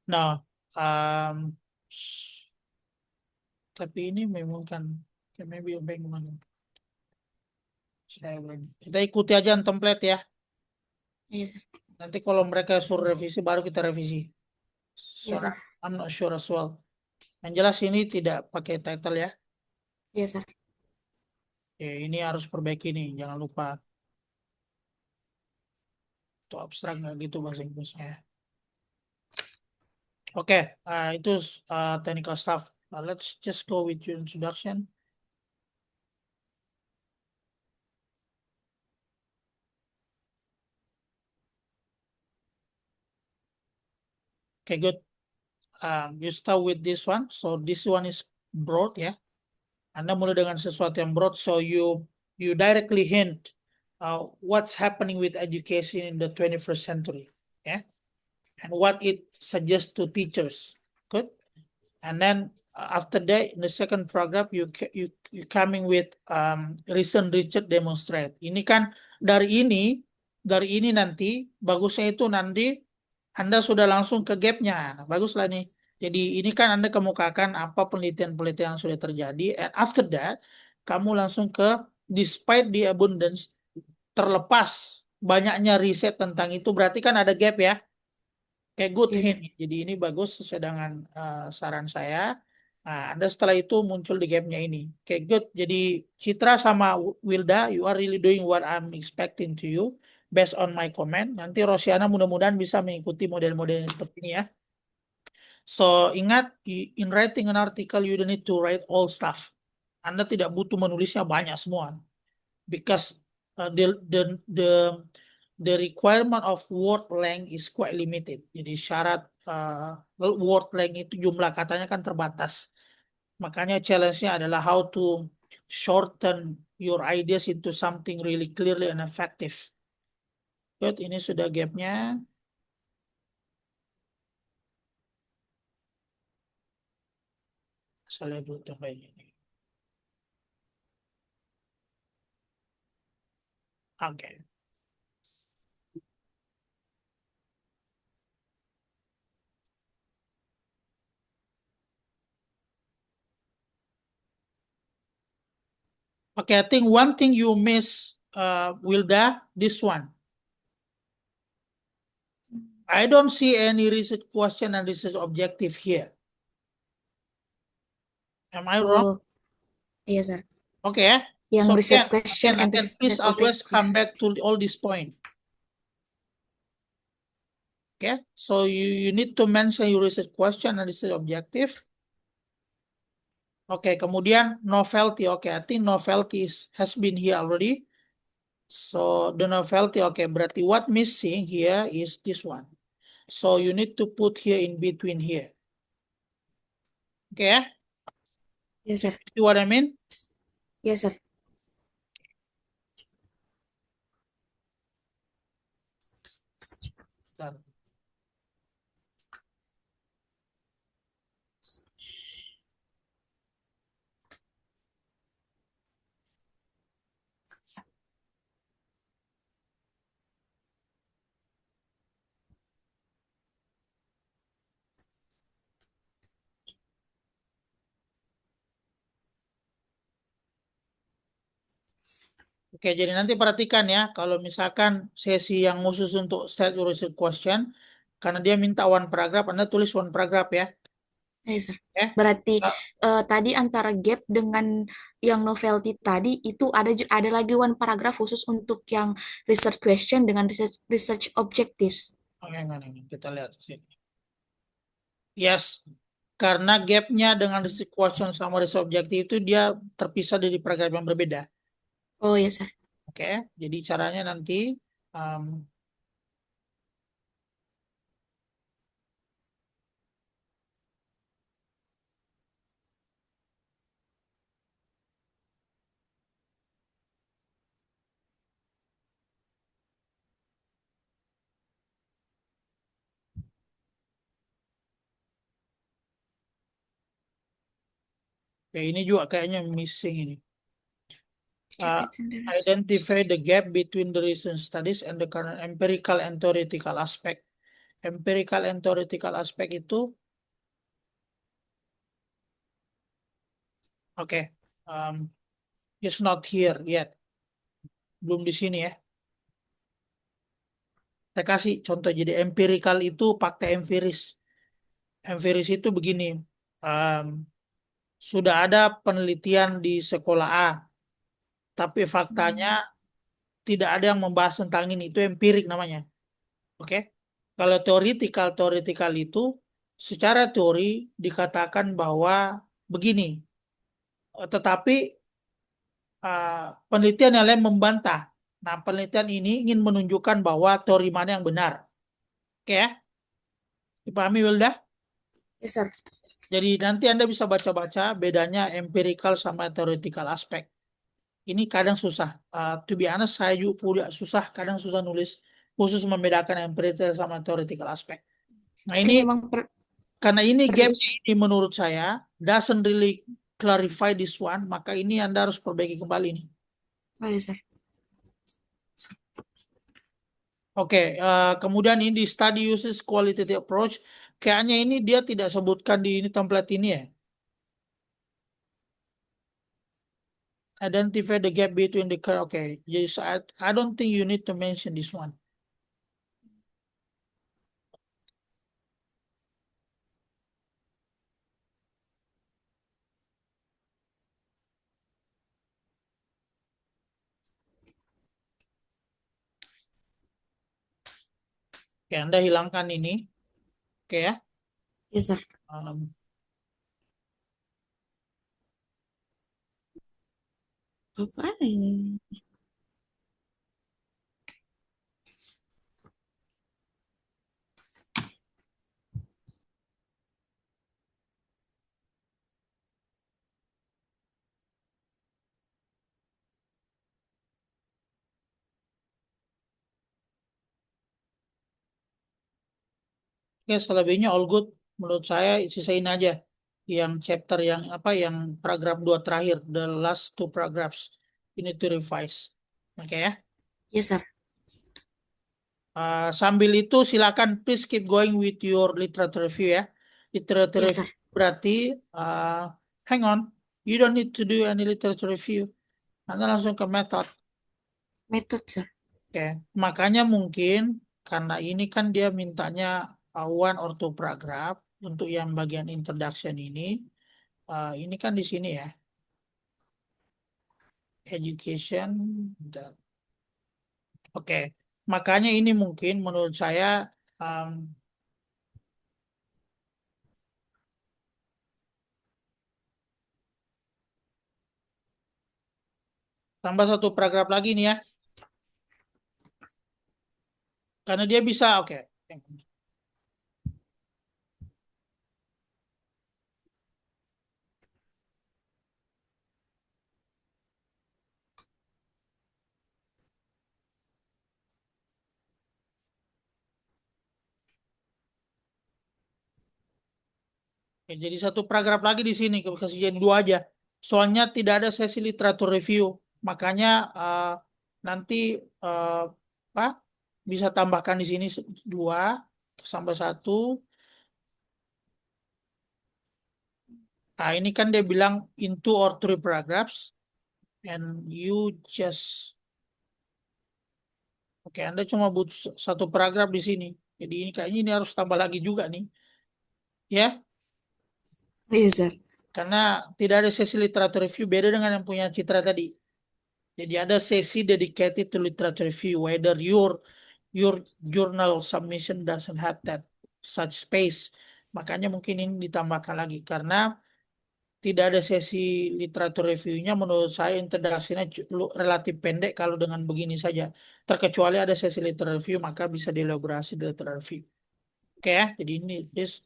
Nah, tapi ini memang kan maybe bagaimana? Kita ikuti aja template ya. Iya, sir. Nanti kalau mereka suruh revisi baru kita revisi. Iya, sir. I'm not sure as well. Yang jelas ini tidak pakai title ya. Iya, sir. Oke, ini harus perbaiki nih, jangan lupa. Itu abstrak nggak gitu bahasa Inggrisnya. Oke, itu technical stuff. Let's just go with your introduction. Okay, good. You start with this one. So this one is broad ya. Anda mulai dengan sesuatu yang broad, so you directly hint what's happening with education in the 21st century, yeah, and what it suggests to teachers. Good. And then after that, in the second paragraph, you coming with recent research demonstrate. Ini kan dari ini nanti bagusnya itu nanti Anda sudah langsung ke gapnya. Baguslah nih. Jadi ini kan Anda kemukakan apa penelitian-penelitian yang sudah terjadi. And after that, kamu langsung ke despite the abundance, terlepas banyaknya riset tentang itu, berarti kan ada gap ya. Kayak good Yes, hint. Jadi ini bagus sesuai dengan saran saya. Nah, Anda setelah itu muncul di gapnya ini. Kayak good. Jadi Citra sama Wilda, you are really doing what I'm expecting to you based on my comment. Nanti Rosiana mudah-mudahan bisa mengikuti model-model seperti ini ya. So, ingat, in writing an article, you don't need to write all stuff. Anda tidak butuh menulisnya banyak semua. Because the requirement of word length is quite limited. Jadi syarat word length itu jumlah katanya kan terbatas. Makanya challenge-nya adalah how to shorten your ideas into something really clearly and effective. Good, ini sudah gapnya. Saya lihat dulu coba ini. Oke. Okay, I think one thing you miss, Wilda, this one. I don't see any research question and research objective here. Am I wrong? Oh, iya, sir. Okay. Yang So research again, question and again, please research always objective. come back to all this point. Okay, so you need to mention your research question and research objective. Okay, kemudian novelty. Okay, I think novelty has been here already. So the novelty, okay, berarti what missing here is this one. So you need to put here in between here. Oke ya, Yes, sir. see what I mean? Yes, sir. Bentar. Oke, jadi nanti perhatikan ya, kalau misalkan sesi yang khusus untuk state your research question, karena dia minta one paragraph, Anda tulis one paragraph ya. Yes, sir. Ya. Berarti Ah, tadi antara gap dengan yang novelty tadi itu ada lagi one paragraph khusus untuk yang research question dengan research objectives. oke, enggak, kita lihat di sini. Yes, karena gapnya dengan research question sama research objective itu dia terpisah dari paragraf yang berbeda. Oh, yes, sir. Oke, jadi caranya nanti um, oke, ini juga kayaknya missing ini. Identify the gap between the recent studies and the current empirical and theoretical aspect. Empirical and theoretical aspect itu, oke, it's not here yet, belum di sini ya. Saya kasih contoh, jadi empirical itu fakta empiris. Empiris itu begini, um, sudah ada penelitian di sekolah A, tapi faktanya tidak ada yang membahas tentang ini, itu empirik namanya. Oke. Kalau teoritikal itu secara teori dikatakan bahwa begini, tetapi penelitian yang lain membantah. Nah, penelitian ini ingin menunjukkan bahwa teori mana yang benar. Oke ya? Dipahami, Wilda? Yes, sir. Jadi nanti Anda bisa baca-baca bedanya empirical sama theoretical aspek. Ini kadang susah. To be honest, saya juga susah, kadang susah nulis khusus membedakan empirical sama theoretical aspek. Nah, Itu ini memang karena ini gapnya perlu. ini menurut saya doesn't really clarify this one, maka ini Anda harus perbaiki kembali nih. Oh, yes, sir. Oke, kemudian ini di study uses qualitative approach. Kayaknya ini dia tidak sebutkan di ini template ini ya. Identify the gap between the curve. Oke, jadi I don't think you need to mention this one. Oke, Anda hilangkan ini. Oke ya. Yes, sir. Um, Apa ini? Oke, selebihnya all good. Menurut saya sisain aja yang chapter yang apa yang paragraf 2 terakhir, the last two paragraphs. Ini to revise. Oke ya. Yes, sir. Sambil itu silakan please keep going with your literature review ya. Literature Yes, sir. review berarti hang on, you don't need to do any literature review. Anda langsung ke method. Method, sir. Oke, makanya mungkin karena ini kan dia mintanya one or two paragraph untuk yang bagian introduction ini kan di sini ya, education. Oke, makanya ini mungkin menurut saya um, tambah satu paragraf lagi nih ya, karena dia bisa. Oke. Oke, jadi satu paragraf lagi di sini, kasih jadi 2 aja. Soalnya tidak ada sesi literatur review, makanya nanti apa bisa tambahkan di sini 2 sampai 1. Nah, ini kan dia bilang in 2 or 3 paragraphs, and you just, oke, Anda cuma butuh satu paragraf di sini. Jadi ini kayaknya ini harus tambah lagi juga nih, ya, Iya, sir. karena tidak ada sesi literatur review, beda dengan yang punya Citra tadi. Jadi ada sesi dedicated to literature review, whether your journal submission doesn't have that such space. Makanya mungkin ini ditambahkan lagi karena tidak ada sesi literatur reviewnya. Menurut saya introduksinya relatif pendek kalau dengan begini saja. Terkecuali ada sesi literatur review, maka bisa dielaborasi di literatur review. Oke ya, jadi ini this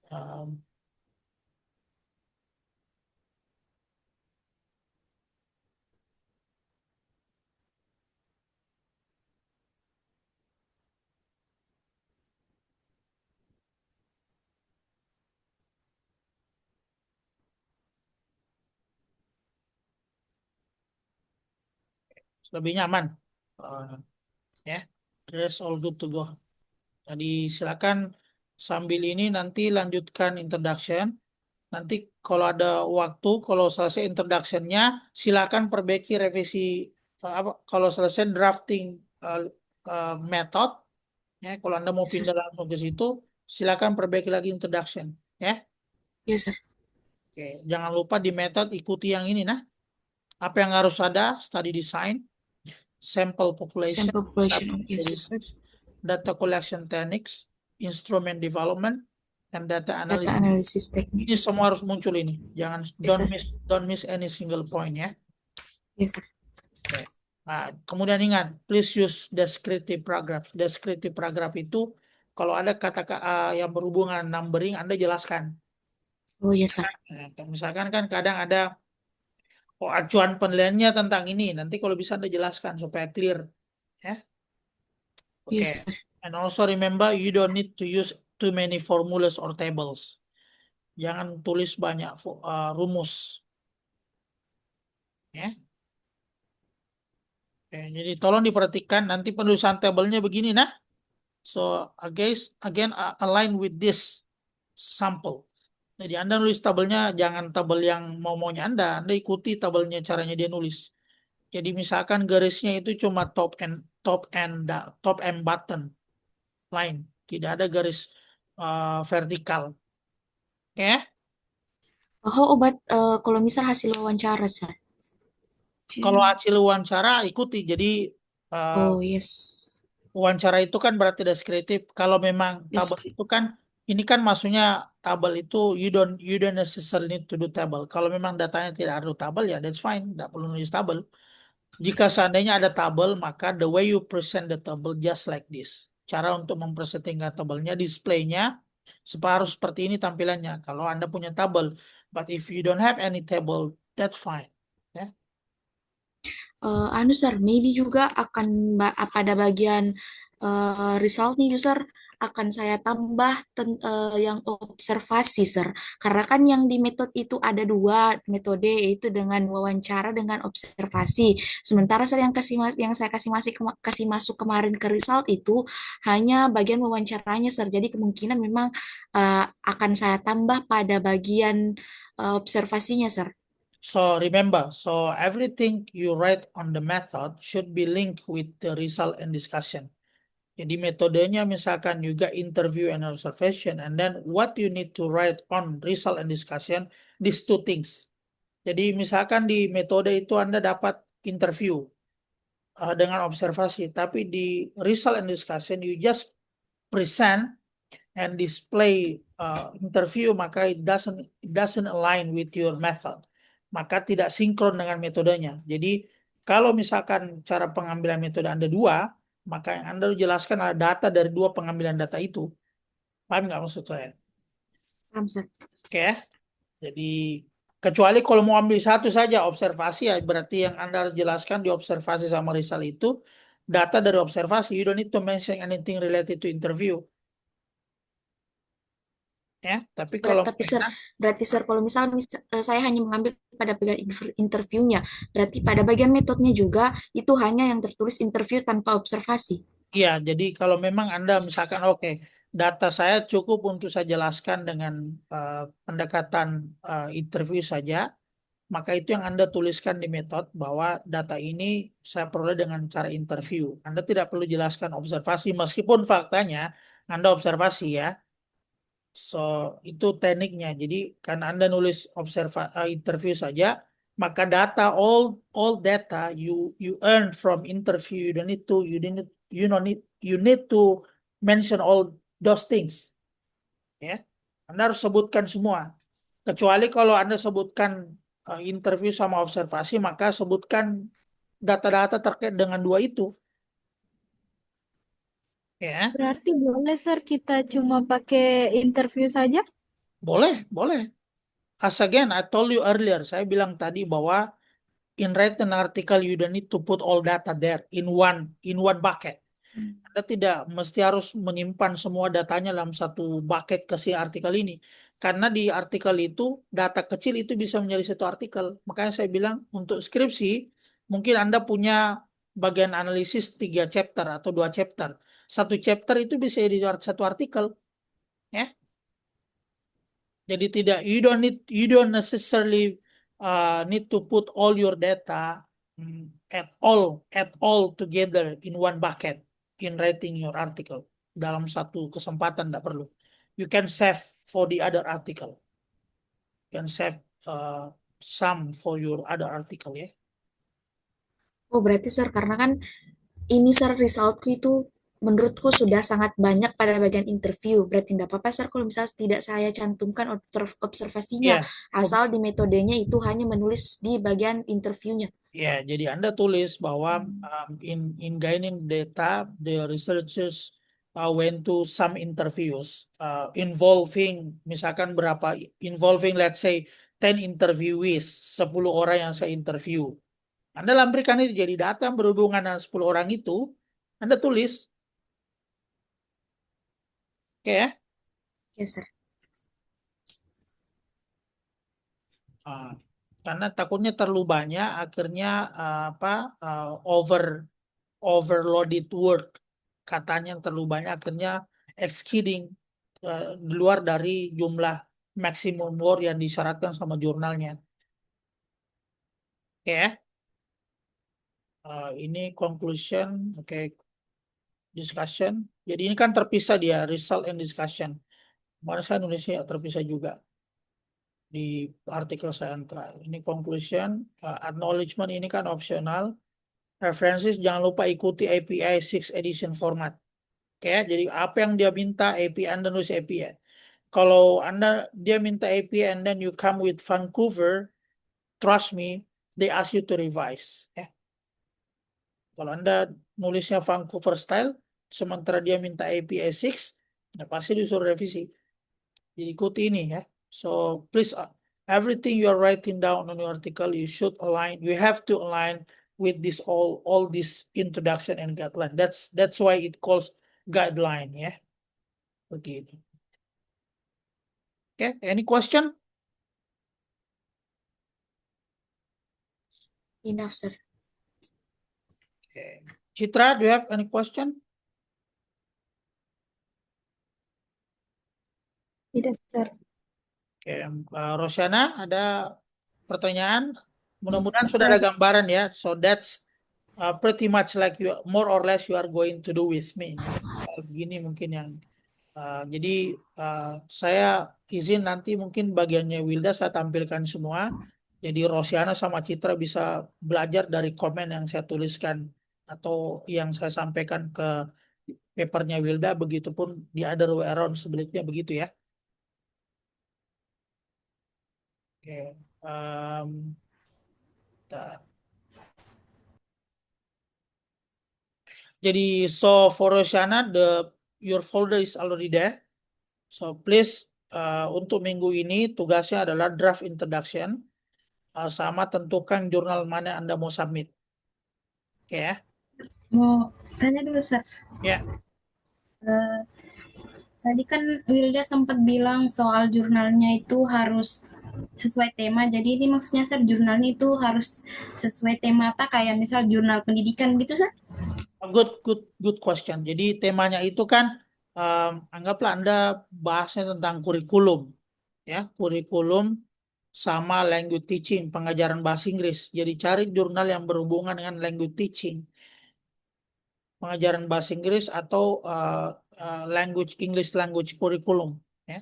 lebih nyaman. Ya, that's all good to go. Jadi silakan sambil ini nanti lanjutkan introduction. Nanti kalau ada waktu, kalau selesai introduction-nya, silakan perbaiki revisi apa kalau selesai drafting method. Ya, kalau Anda mau Yes, sir. pindah langsung ke situ, silakan perbaiki lagi introduction. Ya, Yes, sir. oke. Jangan lupa di method ikuti yang ini, nah. Apa yang harus ada? Study design, sample population, Sample population. Yes. research, data collection techniques, instrument development, and data Data analysis. analysis Ini techniques. semua harus muncul ini. Jangan Yes, sir. don't miss any single point ya. Yes, sir. Oke. Nah, kemudian ingat, please use descriptive paragraph. Descriptive paragraph itu kalau ada kata yang berhubungan numbering, Anda jelaskan. Oh, yes, sir. Nah, misalkan kan kadang ada acuan penilaiannya tentang ini. Nanti kalau bisa Anda jelaskan supaya clear. Ya. Oke. Yes, sir. And also remember, you don't need to use too many formulas or tables. Jangan tulis banyak rumus. Ya. Oke, jadi tolong diperhatikan nanti penulisan tabelnya begini nah. So again align with this sample. Jadi Anda nulis tabelnya jangan tabel yang maunya Anda ikuti tabelnya caranya dia nulis. Jadi misalkan garisnya itu cuma top and bottom line, tidak ada garis vertikal. Oke? Oh, kalau misal hasil wawancara, sir. Kalau hasil wawancara ikuti. Jadi Oh, yes. wawancara itu kan berarti deskriptif. Kalau memang Yes. tabel itu kan ini kan maksudnya tabel itu you don't necessarily need to do tabel. Kalau memang datanya tidak ada tabel ya that's fine, tidak perlu nulis tabel. Jika seandainya ada tabel, maka the way you present the table just like this. Cara untuk mempresentasikan tabelnya, displaynya harus seperti ini tampilannya. Kalau Anda punya tabel, but if you don't have any table, that's fine. Ya. Sir, maybe juga akan pada bagian result nih, user akan saya tambah yang observasi, sir. Karena kan yang di metode itu ada 2 metode, yaitu dengan wawancara dengan observasi. Sementara sir yang saya kasih masuk kemarin ke result itu hanya bagian wawancaranya, sir. Jadi kemungkinan memang akan saya tambah pada bagian observasinya, sir. So remember, so everything you write on the method should be linked with the result and discussion. Jadi metodenya misalkan juga interview and observation, and then what you need to write on result and discussion, these 2 things. Jadi misalkan di metode itu Anda dapat interview dengan observasi, tapi di result and discussion you just present and display interview, maka it doesn't align with your method. Maka tidak sinkron dengan metodenya. Jadi kalau misalkan cara pengambilan metode Anda 2, maka yang Anda jelaskan adalah data dari 2 pengambilan data itu. Paham nggak maksud saya? Paham, sir. Oke. Jadi kecuali kalau mau ambil satu saja observasi ya berarti yang Anda harus jelaskan di observasi sama result itu data dari observasi. You don't need to mention anything related to interview. ya. Tapi kalau Tapi Sir, berarti Sir kalau misal saya hanya mengambil pada bagian interviewnya, berarti pada bagian metodenya juga itu hanya yang tertulis interview tanpa observasi. iya, jadi kalau memang Anda misalkan oke, data saya cukup untuk saya jelaskan dengan pendekatan interview saja, maka itu yang Anda tuliskan di metode bahwa data ini saya peroleh dengan cara interview. Anda tidak perlu jelaskan observasi meskipun faktanya Anda observasi ya. So, itu tekniknya. Jadi karena Anda nulis interview saja, maka data all data you earn from interview you need to mention all those things. Ya. Anda harus sebutkan semua. Kecuali kalau Anda sebutkan interview sama observasi, maka sebutkan data-data terkait dengan dua itu. Ya, Berarti boleh, Sir, kita cuma pakai interview saja? boleh, boleh. As again, I told you earlier, saya bilang tadi bahwa in written article you don't need to put all data there in one bucket. Anda tidak mesti harus menyimpan semua datanya dalam satu bucket ke si artikel ini. Karena di artikel itu data kecil itu bisa menjadi satu artikel. Makanya saya bilang untuk skripsi mungkin Anda punya bagian analisis 3 chapter atau 2 chapter. Satu chapter itu bisa jadi satu artikel, ya. Jadi tidak you don't necessarily need to put all your data at all together in one bucket in writing your article. Dalam satu kesempatan tidak perlu. You can save for the other article. You can save some for your other article ya. Oh, berarti Sir, karena kan ini Sir resultku itu menurutku sudah sangat banyak pada bagian interview. Berarti tidak apa-apa Sir kalau misalnya tidak saya cantumkan observasinya, Yes. asal di metodenya itu hanya menulis di bagian interviewnya. Ya, jadi Anda tulis bahwa in gaining data, the researchers went to some interviews involving misalkan involving let's say 10 interviewees, 10 orang yang saya interview. Anda lampirkan itu jadi data yang berhubungan dengan 10 orang itu, Anda tulis. Oke ya. Ya, Sir. Karena takutnya terlalu banyak akhirnya overloaded word, katanya yang terlalu banyak akhirnya exceeding di luar dari jumlah maksimum word yang disyaratkan sama jurnalnya. Oke ya. Ini conclusion, oke. Discussion. Jadi ini kan terpisah dia result and discussion. Mana saya nulisnya terpisah juga di artikel saya antara. Ini conclusion, acknowledgement ini kan optional. References jangan lupa ikuti API 6 edition format. Oke, jadi apa yang dia minta API Anda nulis API. Kalau dia minta API and then you come with Vancouver, trust me, they ask you to revise. Ya. Kalau Anda nulisnya Vancouver style, sementara dia minta API 6, ya pasti disuruh revisi. Jadi ikuti ini ya. So please, everything you are writing down on your article, you have to align with this all this introduction and guideline. That's why it calls guideline ya. Begitu. Okay, any question? Enough, Sir. Okay. Citra, do you have any question? Tidak, Sir. Okay. Rosyana, ada pertanyaan? Mudah-mudahan sudah ada gambaran ya. So that's pretty much like more or less you are going to do with me. Begini mungkin yang jadi saya izin nanti mungkin bagiannya Wilda saya tampilkan semua. Jadi Rosyana sama Citra bisa belajar dari komen yang saya tuliskan atau yang saya sampaikan ke papernya Wilda. Begitupun di other way around sebaliknya begitu ya. Oke. Jadi so for Rosyana your folder is already there. So please untuk minggu ini tugasnya adalah draft introduction sama tentukan jurnal mana Anda mau submit. Oke ya. Mau tanya dulu, Sir. Ya. Eh, Tadi kan Wilda sempat bilang soal jurnalnya itu harus sesuai tema. Jadi ini maksudnya Sir, jurnalnya itu harus sesuai tema tak kayak misal jurnal pendidikan gitu Sir? Good question. Jadi temanya itu kan anggaplah Anda bahasnya tentang kurikulum, ya, kurikulum sama language teaching, pengajaran bahasa Inggris. Jadi cari jurnal yang berhubungan dengan language teaching, pengajaran bahasa Inggris atau English language curriculum, ya.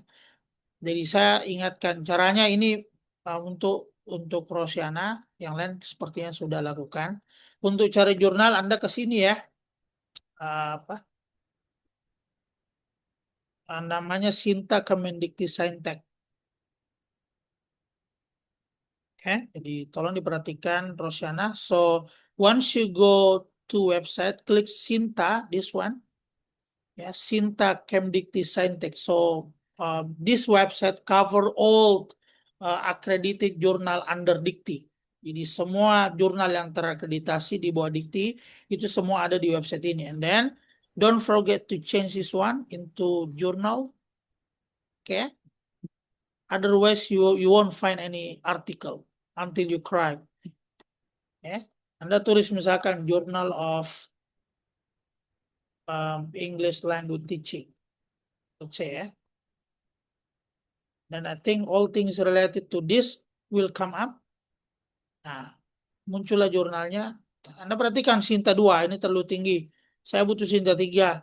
Jadi saya ingatkan caranya ini untuk Rosiana, yang lain sepertinya sudah lakukan. Untuk cari jurnal Anda ke sini ya. Apa namanya, Sinta Kemendikbudristek. Oke, jadi tolong diperhatikan Rosiana. So once you go to website, klik Sinta, this one, ya, Sinta Kemdikbudristek. So this website cover all accredited journal under Dikti. Jadi semua jurnal yang terakreditasi di bawah Dikti itu semua ada di website ini. And then don't forget to change this one into journal. Oke. Otherwise you won't find any article until you cry. Ya. Anda tulis misalkan Journal of English Language Teaching. Let's say, ya. Dan I think all things related to this will come up. Nah, muncullah jurnalnya. Anda perhatikan Sinta 2, ini terlalu tinggi. Saya butuh Sinta 3.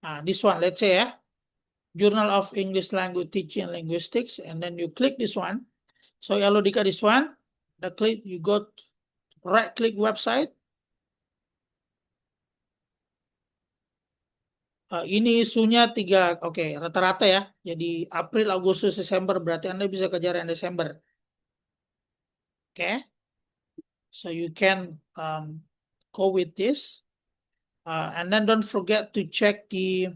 Nah, this one, let's say ya. Journal of English Language Teaching and Linguistics. And then you click this one. So kalau diklik this one, you go right click website. Ini isunya 3, oke, rata-rata ya. Jadi April, Agustus, Desember, berarti Anda bisa kejar yang Desember. Oke. So you can go with this. And then don't forget to check the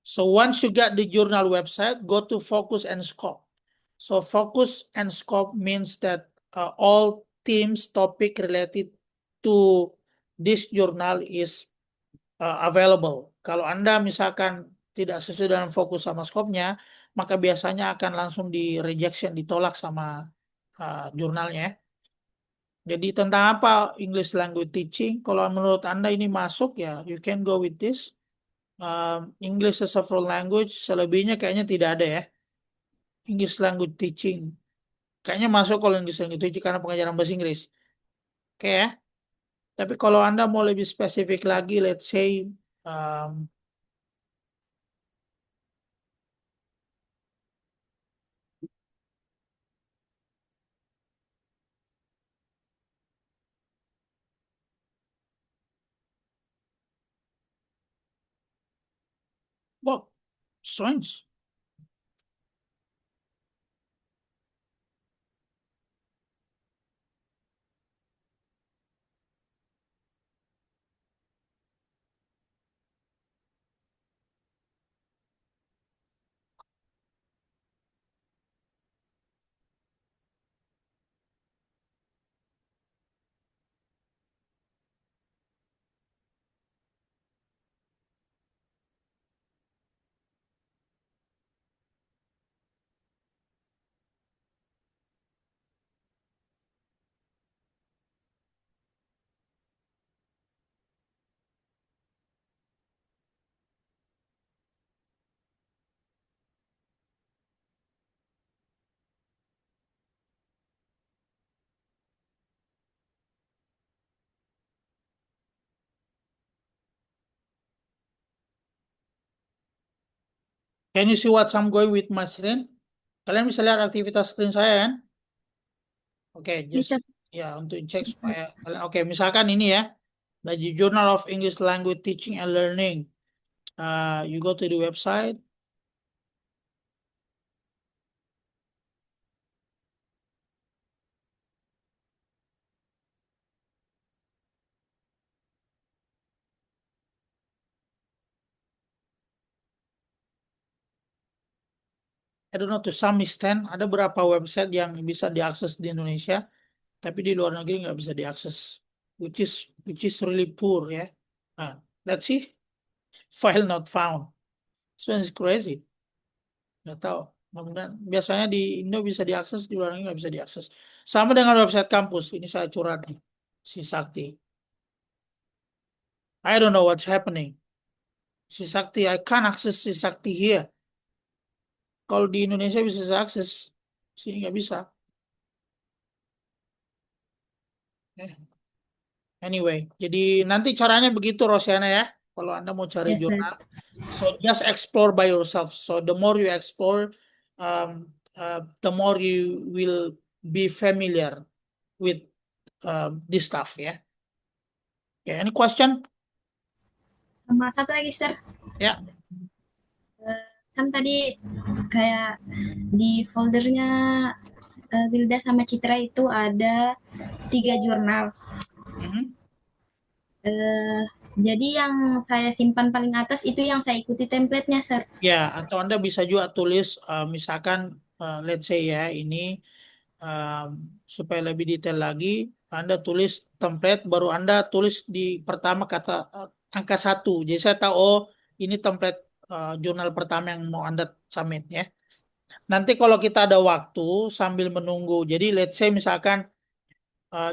so once you get the journal website, go to focus and scope. So focus and scope means that all themes, topic related to this journal is available. Kalau Anda misalkan tidak sesuai dengan fokus sama skopnya, maka biasanya akan langsung di rejection, ditolak sama jurnalnya. Jadi tentang apa English language teaching? Kalau menurut Anda ini masuk ya, you can go with this. English as a foreign language, selebihnya kayaknya tidak ada ya. English language teaching, kayaknya masuk kalau English language teaching karena pengajaran bahasa Inggris. Oke ya. Tapi kalau Anda mau lebih spesifik lagi, let's say well, strange. Can you see what I'm going with my screen? Kalian bisa lihat aktivitas screen saya kan? Oke, just Bisa. ya untuk cek supaya kalian. Oke, misalkan ini ya, dari Journal of English Language Teaching and Learning. You go to the website. I don't know, to some extent ada beberapa website yang bisa diakses di Indonesia, tapi di luar negeri nggak bisa diakses. which is really poor ya. Nah, let's see, file not found. So it's crazy. Nggak tahu. Mudah-mudahan biasanya di Indo bisa diakses, di luar negeri nggak bisa diakses. Sama dengan website kampus. Ini saya curhat nih, si Sakti. I don't know what's happening. Si Sakti, I can't access si Sakti here. Kalau di Indonesia bisa saya akses, sini nggak bisa. Eh, Anyway, jadi nanti caranya begitu Rosiana ya. Kalau Anda mau cari Yes, sir. jurnal, so just explore by yourself. So the more you explore, the more you will be familiar with this stuff ya. Okay, any question? Sama satu lagi, sir. Ya, Kan tadi kayak di foldernya Wilda sama Citra itu ada 3 jurnal. Mhm. Jadi yang saya simpan paling atas itu yang saya ikuti template-nya, sir. Ya, atau Anda bisa juga tulis, misalkan, let's say ya, ini supaya lebih detail lagi, Anda tulis template, baru Anda tulis di pertama kata angka 1. Jadi saya tahu, oh ini template jurnal pertama yang mau Anda submit ya. Nanti kalau kita ada waktu sambil menunggu, jadi let's say misalkan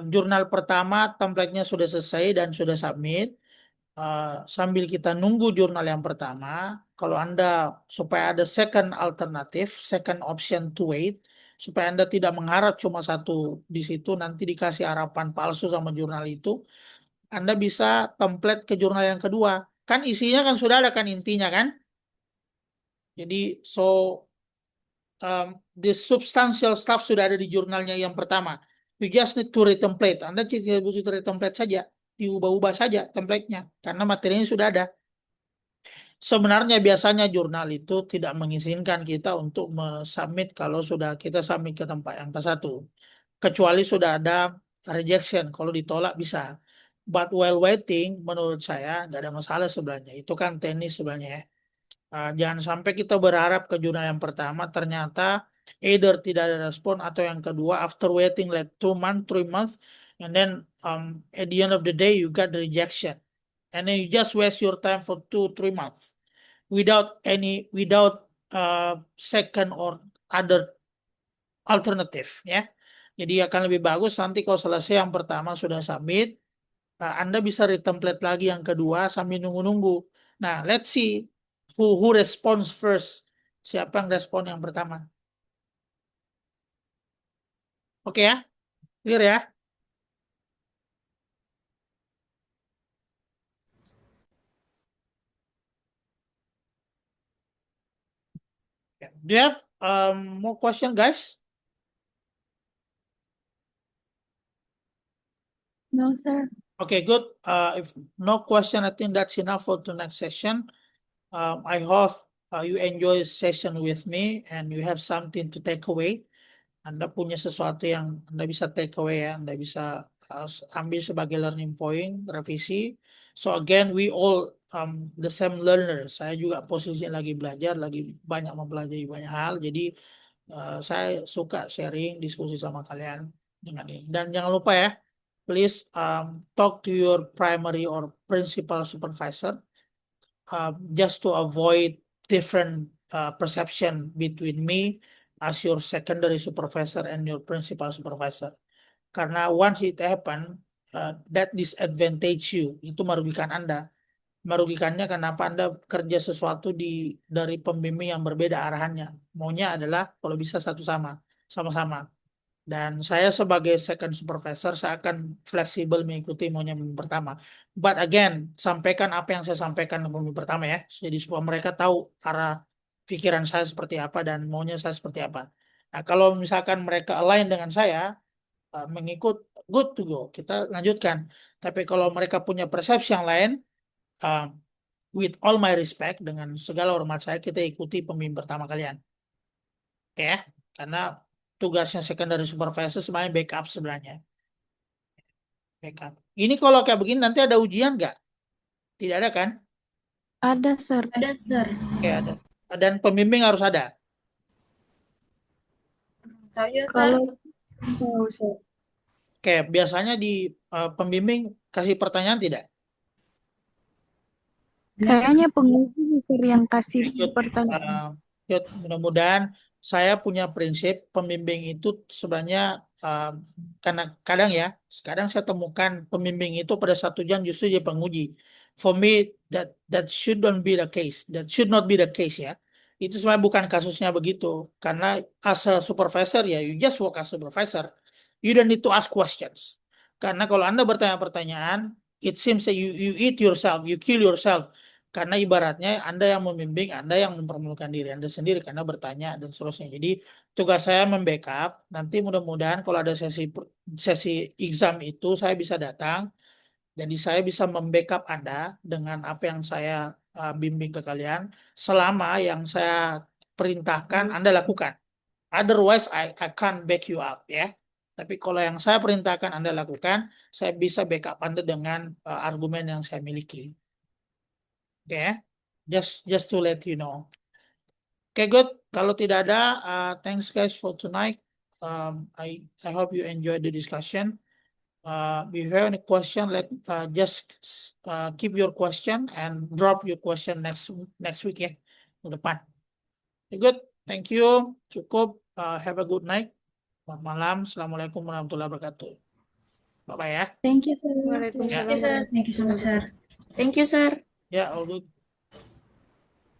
jurnal pertama template-nya sudah selesai dan sudah submit, sambil kita nunggu jurnal yang pertama, kalau Anda supaya ada second alternatif, second option to wait, supaya Anda tidak mengharap cuma satu di situ, nanti dikasih harapan palsu sama jurnal itu, Anda bisa template ke jurnal yang kedua. Kan isinya kan sudah ada kan intinya kan? Jadi the substantial stuff sudah ada di jurnalnya yang pertama. You just need to retemplate. Anda tidak butuh retemplate saja, diubah-ubah saja template-nya karena materinya sudah ada. Sebenarnya biasanya jurnal itu tidak mengizinkan kita untuk submit kalau sudah kita submit ke tempat yang ke satu. Kecuali sudah ada rejection, kalau ditolak bisa. But while waiting, menurut saya nggak ada masalah sebenarnya. Itu kan teknis sebenarnya ya. Jangan sampai kita berharap ke jurnal yang pertama, ternyata either tidak ada respon atau yang kedua, after waiting like 2 months, 3 months, and then at the end of the day you got the rejection. And then you just waste your time for 2, 3 months without second or other alternative ya. Jadi akan lebih bagus nanti kalau selesai yang pertama sudah submit, Anda bisa retemplate lagi yang kedua sambil nunggu-nunggu. Nah, let's see who responds first. Siapa yang respon yang pertama? Oke ya? Clear ya? Do you have more question, guys? No, sir. Okay, good. If no question, I think that's enough for the next session. I hope you enjoy session with me and you have something to take away. Anda punya sesuatu yang Anda bisa take away ya, Anda bisa ambil sebagai learning point, revisi. So again, we all the same learner. Saya juga posisinya lagi belajar, lagi banyak mempelajari banyak hal. Jadi saya suka sharing, diskusi sama kalian dengan ini. Dan jangan lupa ya, please talk to your primary or principal supervisor just to avoid different perception between me as your secondary supervisor and your principal supervisor. Karena once it happen, that disadvantage you, itu merugikan Anda. Merugikannya kenapa Anda kerja sesuatu dari pembimbing yang berbeda arahannya. Maunya adalah kalau bisa sama-sama. Dan saya sebagai second supervisor, saya akan fleksibel mengikuti maunya pembimbing pertama. But again, sampaikan apa yang saya sampaikan ke pembimbing pertama ya. Jadi supaya mereka tahu arah pikiran saya seperti apa dan maunya saya seperti apa. Nah, kalau misalkan mereka align dengan saya, mengikut, good to go. Kita lanjutkan. Tapi kalau mereka punya persepsi yang lain, with all my respect, dengan segala hormat saya, kita ikuti pembimbing pertama kalian. Oke ya? Karena tugasnya secondary supervisor sebenarnya backup sebenarnya. Backup. Ini kalau kayak begini nanti ada ujian nggak? Tidak ada kan? Ada, sir. Ada, sir. Oke, ada. Dan pembimbing harus ada. Tahu ya, sir. Kalau tahu, sir. Oke, biasanya di pembimbing kasih pertanyaan tidak? Kayaknya penguji sir yang kasih Good. pertanyaan. Good. Mudah-mudahan saya punya prinsip pembimbing itu sebenarnya karena kadang ya, sekarang saya temukan pembimbing itu pada satu jam justru dia penguji. For me, that shouldn't be the case. That should not be the case ya. Itu sebenarnya bukan kasusnya begitu. Karena as a supervisor ya, you just work as supervisor. You don't need to ask questions. Karena kalau Anda bertanya pertanyaan, it seems that you eat yourself, you kill yourself. Karena ibaratnya Anda yang membimbing, Anda yang mempermalukan diri Anda sendiri karena bertanya dan seterusnya. Jadi tugas saya membackup. Nanti mudah-mudahan kalau ada sesi exam itu saya bisa datang. Jadi saya bisa membackup Anda dengan apa yang saya bimbing ke kalian. Selama yang saya perintahkan Anda lakukan. Otherwise I can't back you up ya. Tapi kalau yang saya perintahkan Anda lakukan, saya bisa backup Anda dengan argumen yang saya miliki. Oke, just to let you know. Oke, good. Kalau tidak ada, thanks guys for tonight. I hope you enjoy the discussion. If you have any question, just keep your question and drop your question next week ya, ke depan. Okay, good. Thank you. Cukup. Have a good night. Selamat malam. Assalamualaikum warahmatullahi wabarakatuh. Bye bye ya. Thank you, sir. Waalaikumsalam Yes, sir. Thank you so much, sir. Thank you, sir. Ya, all good.